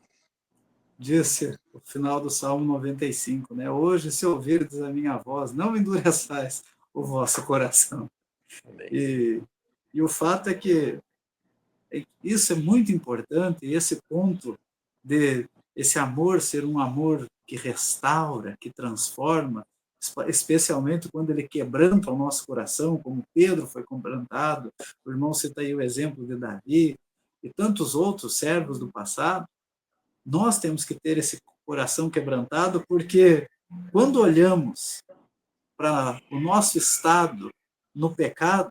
disse o final do Salmo 95, né? Hoje, se ouvirdes a minha voz, não endureçais o vosso coração. E o fato é que isso é muito importante, e esse ponto de esse amor ser um amor que restaura, que transforma, especialmente quando ele quebranta o nosso coração, como Pedro foi quebrantado. O irmão cita aí o exemplo de Davi e tantos outros servos do passado. Nós temos que ter esse coração quebrantado, porque quando olhamos para o nosso estado no pecado,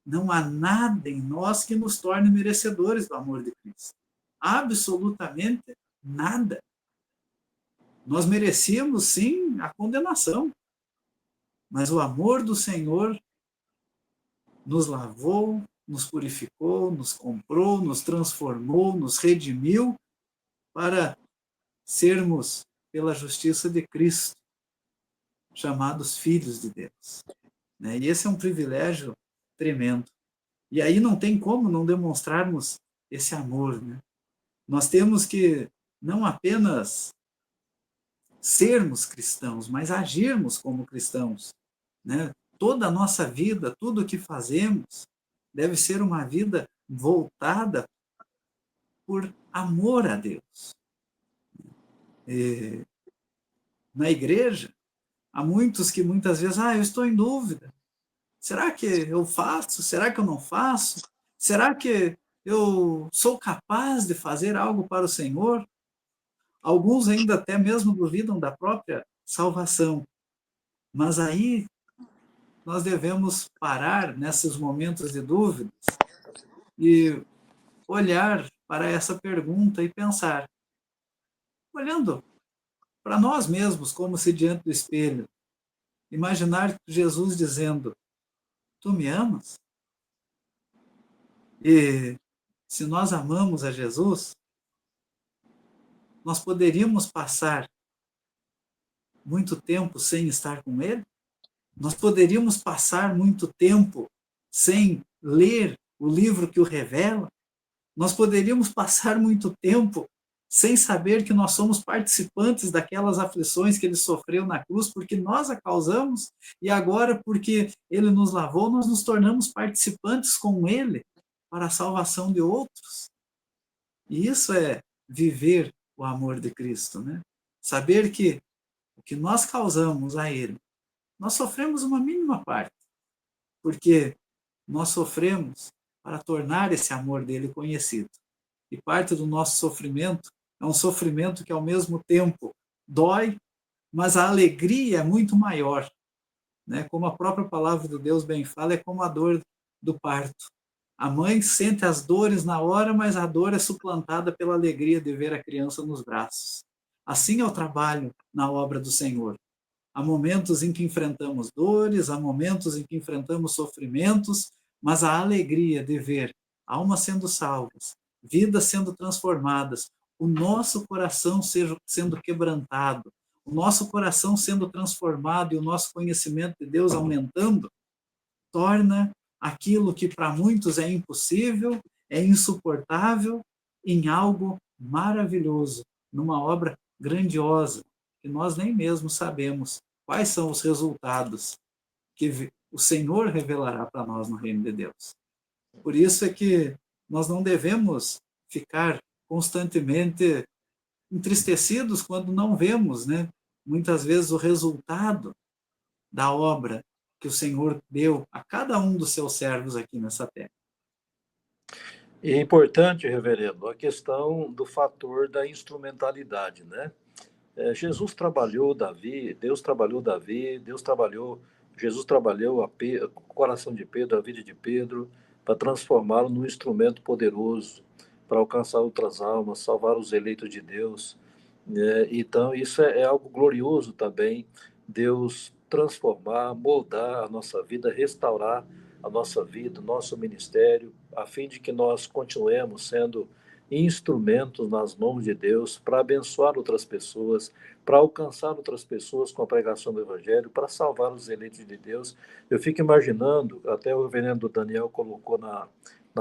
não há nada em nós que nos torne merecedores do amor de Cristo. Absolutamente nada. Nós merecíamos, sim, a condenação, mas o amor do Senhor nos lavou, nos purificou, nos comprou, nos transformou, nos redimiu para sermos pela justiça de Cristo, chamados filhos de Deus. Né? E esse é um privilégio tremendo. E aí não tem como não demonstrarmos esse amor. Né? Nós temos que não apenas sermos cristãos, mas agirmos como cristãos. Né? Toda a nossa vida, tudo o que fazemos, deve ser uma vida voltada por amor a Deus. E na igreja, há muitos que muitas vezes, eu estou em dúvida. Será que eu faço? Será que eu não faço? Será que eu sou capaz de fazer algo para o Senhor? Alguns ainda até mesmo duvidam da própria salvação. Mas aí nós devemos parar nesses momentos de dúvidas e olhar para essa pergunta e pensar, olhando para nós mesmos, como se diante do espelho, imaginar Jesus dizendo, tu me amas? E se nós amamos a Jesus, nós poderíamos passar muito tempo sem estar com Ele? Nós poderíamos passar muito tempo sem ler o livro que o revela? Nós poderíamos passar muito tempo sem saber que nós somos participantes daquelas aflições que ele sofreu na cruz, porque nós a causamos, e agora, porque ele nos lavou, nós nos tornamos participantes com ele para a salvação de outros. E isso é viver o amor de Cristo, né? Saber que o que nós causamos a ele, nós sofremos uma mínima parte, porque nós sofremos para tornar esse amor dele conhecido. E parte do nosso sofrimento é um sofrimento que, ao mesmo tempo, dói, mas a alegria é muito maior. Né? Como a própria palavra de Deus bem fala, é como a dor do parto. A mãe sente as dores na hora, mas a dor é suplantada pela alegria de ver a criança nos braços. Assim é o trabalho na obra do Senhor. Há momentos em que enfrentamos dores, há momentos em que enfrentamos sofrimentos, mas a alegria de ver almas sendo salvas, vidas sendo transformadas, o nosso coração sendo quebrantado, o nosso coração sendo transformado e o nosso conhecimento de Deus aumentando, torna aquilo que para muitos é impossível, é insuportável, em algo maravilhoso, numa obra grandiosa, que nós nem mesmo sabemos quais são os resultados que o Senhor revelará para nós no reino de Deus. Por isso é que nós não devemos ficar constantemente entristecidos quando não vemos, né, muitas vezes o resultado da obra que o Senhor deu a cada um dos seus servos aqui nessa terra. E é importante, reverendo, a questão do fator da instrumentalidade, né? Jesus trabalhou Davi, Deus trabalhou Davi, Jesus trabalhou o coração de Pedro, a vida de Pedro, para transformá-lo num instrumento poderoso, para alcançar outras almas, salvar os eleitos de Deus. Então, isso é algo glorioso também, Deus transformar, moldar a nossa vida, restaurar a nossa vida, o nosso ministério, a fim de que nós continuemos sendo instrumentos nas mãos de Deus para abençoar outras pessoas, para alcançar outras pessoas com a pregação do Evangelho, para salvar os eleitos de Deus. Eu fico imaginando, até o reverendo Daniel colocou na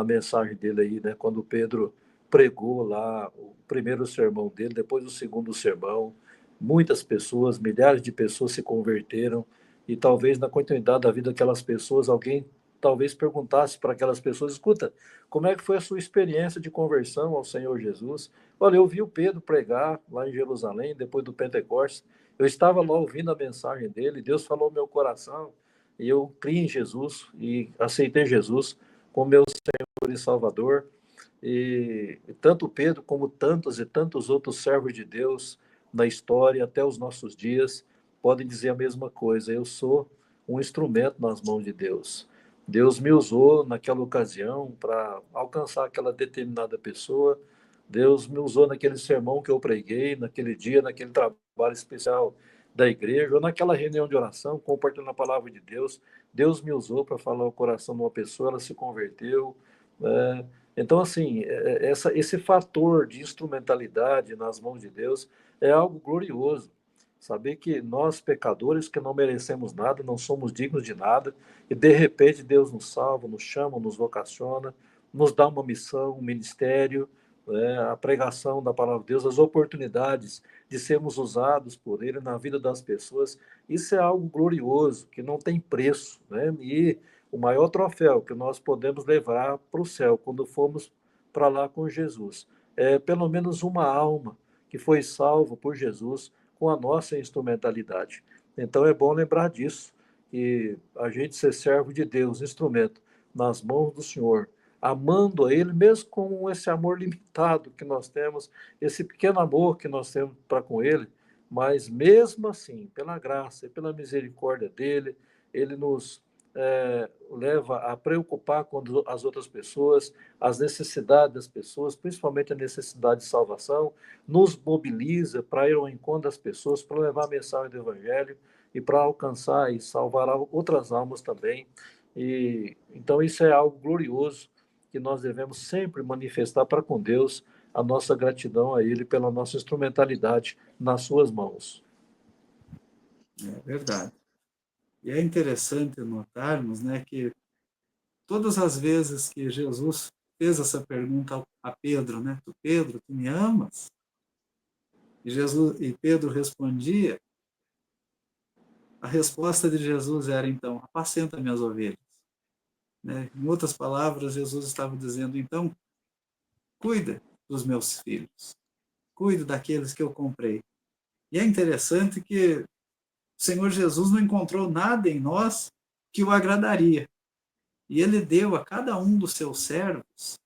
mensagem dele aí, né, quando Pedro pregou lá o primeiro sermão dele, depois o segundo sermão, muitas pessoas, milhares de pessoas se converteram, e talvez na continuidade da vida daquelas pessoas, alguém talvez perguntasse para aquelas pessoas, escuta, como é que foi a sua experiência de conversão ao Senhor Jesus? Olha, eu vi o Pedro pregar lá em Jerusalém, depois do Pentecostes, eu estava lá ouvindo a mensagem dele, Deus falou no meu coração, e eu criei em Jesus, e aceitei Jesus como meu Senhor e Salvador, e tanto Pedro como tantos e tantos outros servos de Deus na história, até os nossos dias, podem dizer a mesma coisa, eu sou um instrumento nas mãos de Deus. Deus me usou naquela ocasião para alcançar aquela determinada pessoa. Deus me usou naquele sermão que eu preguei, naquele dia, naquele trabalho especial da igreja, ou naquela reunião de oração, compartilhando a palavra de Deus. Deus me usou para falar o coração de uma pessoa, ela se converteu. Então, assim, esse fator de instrumentalidade nas mãos de Deus é algo glorioso. Saber que nós, pecadores, que não merecemos nada, não somos dignos de nada, e de repente Deus nos salva, nos chama, nos vocaciona, nos dá uma missão, um ministério, né, a pregação da palavra de Deus, as oportunidades de sermos usados por Ele na vida das pessoas. Isso é algo glorioso, que não tem preço, né? E o maior troféu que nós podemos levar para o céu quando formos para lá com Jesus é pelo menos uma alma que foi salva por Jesus com a nossa instrumentalidade. Então é bom lembrar disso, que a gente ser servo de Deus, instrumento nas mãos do Senhor, amando a Ele, mesmo com esse amor limitado que nós temos, esse pequeno amor que nós temos para com Ele, mas mesmo assim, pela graça e pela misericórdia dEle, Ele nos leva a preocupar com as outras pessoas, as necessidades das pessoas, principalmente a necessidade de salvação, nos mobiliza para ir ao encontro das pessoas, para levar a mensagem do Evangelho e para alcançar e salvar outras almas também. E então isso é algo glorioso que nós devemos sempre manifestar para com Deus a nossa gratidão a Ele pela nossa instrumentalidade nas suas mãos. É verdade. E é interessante notarmos, né, que todas as vezes que Jesus fez essa pergunta a Pedro, né, Pedro, tu me amas? E Pedro respondia, a resposta de Jesus era, então, apacenta minhas ovelhas. Né? Em outras palavras, Jesus estava dizendo, então, cuida dos meus filhos, cuida daqueles que eu comprei. E é interessante que o Senhor Jesus não encontrou nada em nós que o agradaria. E ele deu a cada um dos seus servos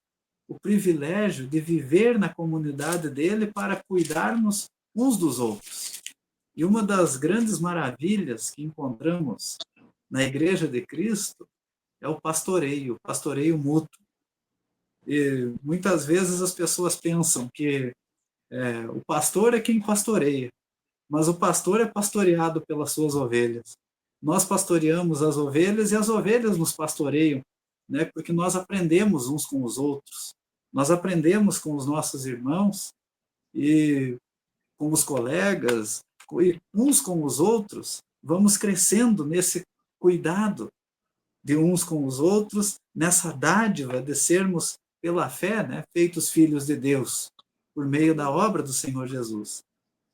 o privilégio de viver na comunidade dele para cuidarmos uns dos outros. E uma das grandes maravilhas que encontramos na Igreja de Cristo é o pastoreio mútuo. E muitas vezes as pessoas pensam que o pastor é quem pastoreia, mas o pastor é pastoreado pelas suas ovelhas. Nós pastoreamos as ovelhas e as ovelhas nos pastoreiam, né? Porque nós aprendemos uns com os outros, nós aprendemos com os nossos irmãos e com os colegas, e uns com os outros, vamos crescendo nesse cuidado de uns com os outros, nessa dádiva de sermos, pela fé, né, feitos filhos de Deus, por meio da obra do Senhor Jesus.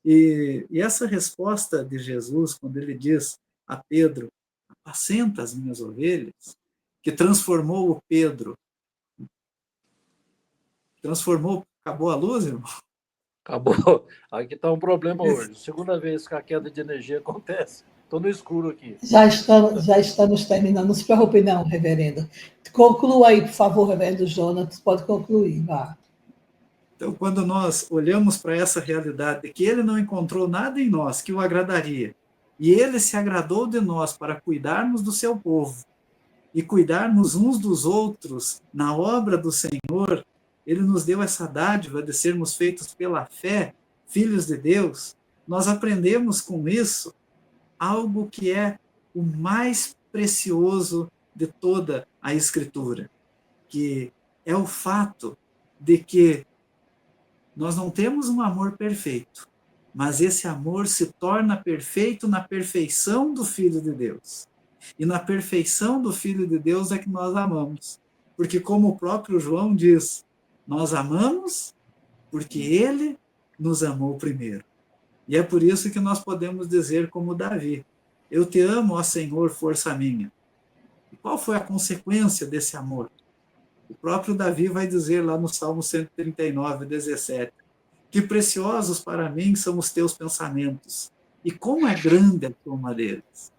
E essa resposta de Jesus, quando ele diz a Pedro, apacenta as minhas ovelhas, que transformou o Pedro, acabou a luz, irmão? Acabou. Aqui está um problema hoje. Segunda vez que a queda de energia acontece. Estou no escuro aqui. Já estamos terminando. Não se preocupe, não, reverendo. Conclua aí, por favor, reverendo Jonas. Pode concluir, vá. Então, quando nós olhamos para essa realidade de que ele não encontrou nada em nós que o agradaria, e ele se agradou de nós para cuidarmos do seu povo e cuidarmos uns dos outros na obra do Senhor, ele nos deu essa dádiva de sermos feitos pela fé, filhos de Deus. Nós aprendemos com isso algo que é o mais precioso de toda a Escritura, que é o fato de que nós não temos um amor perfeito, mas esse amor se torna perfeito na perfeição do Filho de Deus. E na perfeição do Filho de Deus é que nós amamos. Porque, como o próprio João diz, nós amamos porque ele nos amou primeiro. E é por isso que nós podemos dizer como Davi, eu te amo, ó Senhor, força minha. E qual foi a consequência desse amor? O próprio Davi vai dizer lá no Salmo 139, 17, que preciosos para mim são os teus pensamentos, e como é grande a soma deles.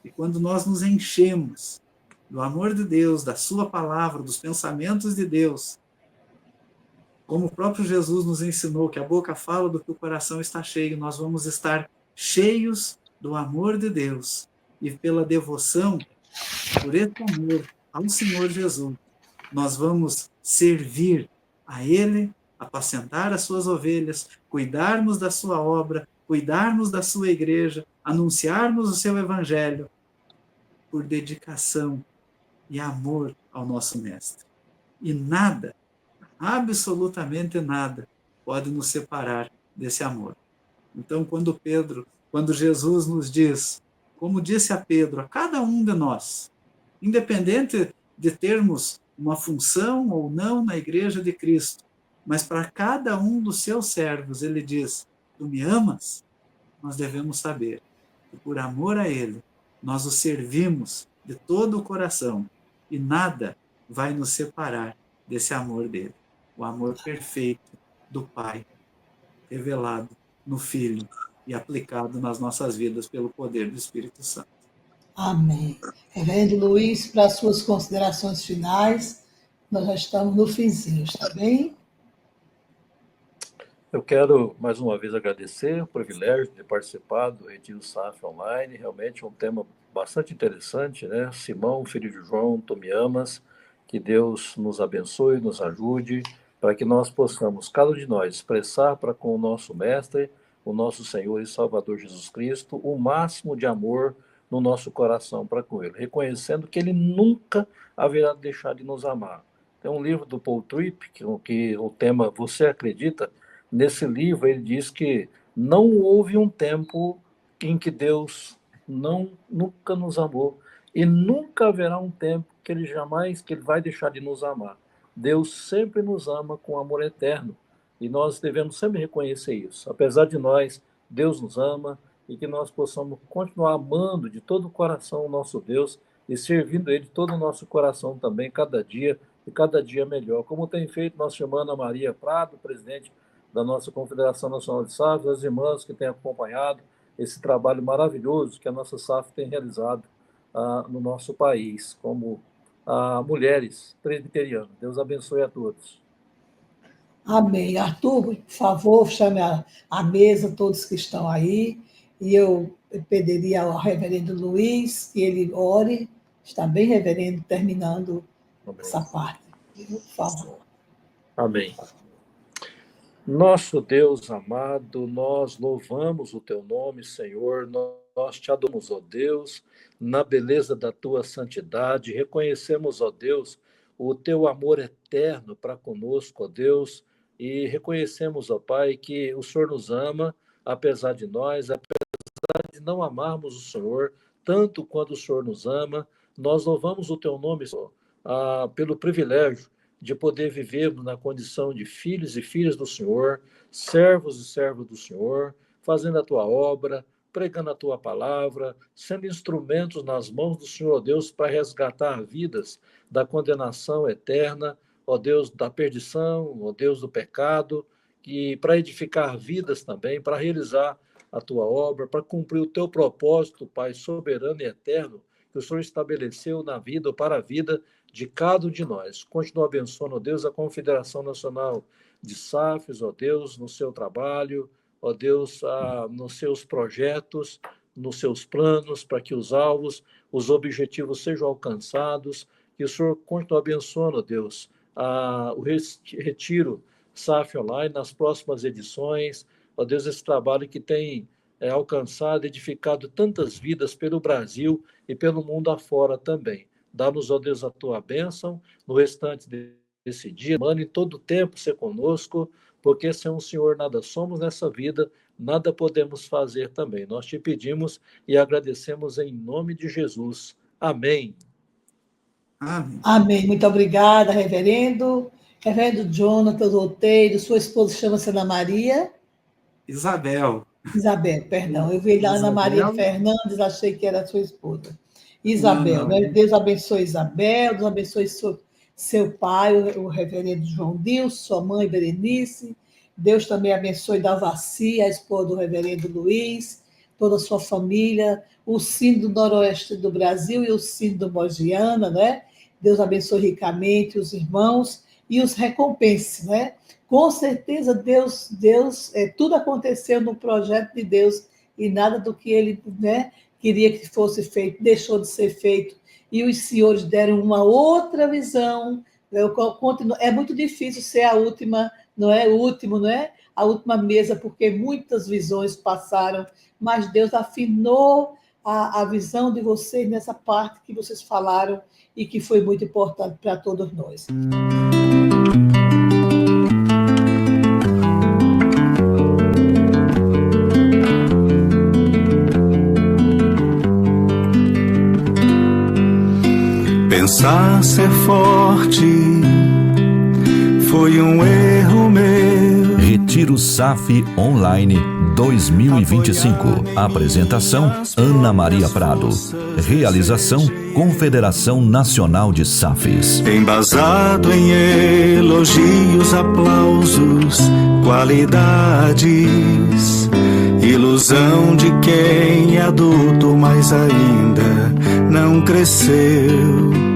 E quando nós nos enchemos do amor de Deus, da sua palavra, dos pensamentos de Deus, como o próprio Jesus nos ensinou, que a boca fala do que o coração está cheio, nós vamos estar cheios do amor de Deus, e pela devoção, por esse amor ao Senhor Jesus, nós vamos servir a Ele, apacentar as suas ovelhas, cuidarmos da sua obra, cuidarmos da sua igreja, anunciarmos o seu evangelho, por dedicação e amor ao nosso Mestre. E absolutamente nada, pode nos separar desse amor. Então, quando Jesus nos diz, como disse a Pedro, a cada um de nós, independente de termos uma função ou não na Igreja de Cristo, mas para cada um dos seus servos, ele diz: tu me amas? Nós devemos saber que, por amor a ele, nós o servimos de todo o coração e nada vai nos separar desse amor dele. O amor perfeito do Pai, revelado no Filho e aplicado nas nossas vidas pelo poder do Espírito Santo. Amém. Reverendo Luiz, para as suas considerações finais, nós já estamos no finzinho, está bem? Eu quero, mais uma vez, agradecer o privilégio de participar do Retiro SAF Online. Realmente um tema bastante interessante, né? Simão, filho de João, tu me amas. Que Deus nos abençoe, nos ajude, para que nós possamos, cada um de nós, expressar para com o nosso Mestre, o nosso Senhor e Salvador Jesus Cristo, o máximo de amor no nosso coração para com Ele, reconhecendo que Ele nunca haverá de deixar de nos amar. Tem um livro do Paul Tripp, que o tema Você Acredita? Nesse livro ele diz que não houve um tempo em que Deus nunca nos amou, e nunca haverá um tempo que ele vai deixar de nos amar. Deus sempre nos ama com amor eterno, e nós devemos sempre reconhecer isso. Apesar de nós, Deus nos ama, e que nós possamos continuar amando de todo o coração o nosso Deus e servindo Ele de todo o nosso coração também, cada dia, e cada dia melhor. Como tem feito nossa irmã Ana Maria Prado, presidente da nossa Confederação Nacional de SAFs, as irmãs que têm acompanhado esse trabalho maravilhoso que a nossa SAF tem realizado no nosso país, como mulheres presbiterianas. Deus abençoe a todos. Amém. Arthur, por favor, chame a mesa todos que estão aí, e eu pediria ao reverendo Luiz que ele ore. Está bem, reverendo, terminando essa parte. Por favor. Amém. Nosso Deus amado, nós louvamos o teu nome, Senhor, nós te adoramos, ó Deus, na beleza da tua santidade, reconhecemos, ó Deus, o teu amor eterno para conosco, ó Deus, e reconhecemos, ó Pai, que o Senhor nos ama, apesar de nós, apesar de não amarmos o Senhor, tanto quanto o Senhor nos ama, nós louvamos o teu nome, Senhor, pelo privilégio de poder vivermos na condição de filhos e filhas do Senhor, servos e servas do Senhor, fazendo a tua obra, pregando a tua palavra, sendo instrumentos nas mãos do Senhor, ó Deus, para resgatar vidas da condenação eterna, ó Deus, da perdição, ó Deus, do pecado, e para edificar vidas também, para realizar a tua obra, para cumprir o teu propósito, Pai soberano e eterno, que o Senhor estabeleceu na vida ou para a vida de cada um de nós. Continua abençoando, ó Deus, a Confederação Nacional de SAFs, ó Deus, no seu trabalho, ó Deus, nos seus projetos, nos seus planos, para que os alvos, os objetivos sejam alcançados, que o Senhor continue abençoando, ó Deus, o Retiro SAF Online nas próximas edições, ó Deus, esse trabalho que tem alcançado, edificado tantas vidas pelo Brasil e pelo mundo afora também. Dá-nos, ó Deus, a tua bênção no restante desse dia, mano, em todo o tempo ser conosco, porque sem o Senhor nada somos nessa vida, nada podemos fazer também. Nós te pedimos e agradecemos em nome de Jesus. Amém. Amém. Amém. Muito obrigada, reverendo. Reverendo Jonathan Roteiro, sua esposa chama-se Ana Maria? Isabel, perdão. Eu vi lá Ana Maria Fernandes, achei que era sua esposa. Isabel, não. Né? Deus abençoe Isabel, Deus abençoe seu pai, o reverendo João Dilson, sua mãe Berenice. Deus também abençoe Dalvaci, a esposa do reverendo Luiz, toda a sua família, o Sino do Noroeste do Brasil e o Sino do Mogiana, né? Deus abençoe ricamente os irmãos e os recompense, né? Com certeza Deus tudo aconteceu no projeto de Deus e nada do que ele, né, queria que fosse feito, deixou de ser feito, e os senhores deram uma outra visão. É muito difícil ser a última, não é? O último, não é? A última mesa, porque muitas visões passaram, mas Deus afinou a visão de vocês nessa parte que vocês falaram e que foi muito importante para todos nós. Pensar ser forte foi um erro meu. Retiro SAF Online 2025. Apresentação: Ana Maria Prado. Realização: Confederação Nacional de SAFs. Embasado em elogios, aplausos, qualidades. Ilusão de quem é adulto, mas ainda não cresceu.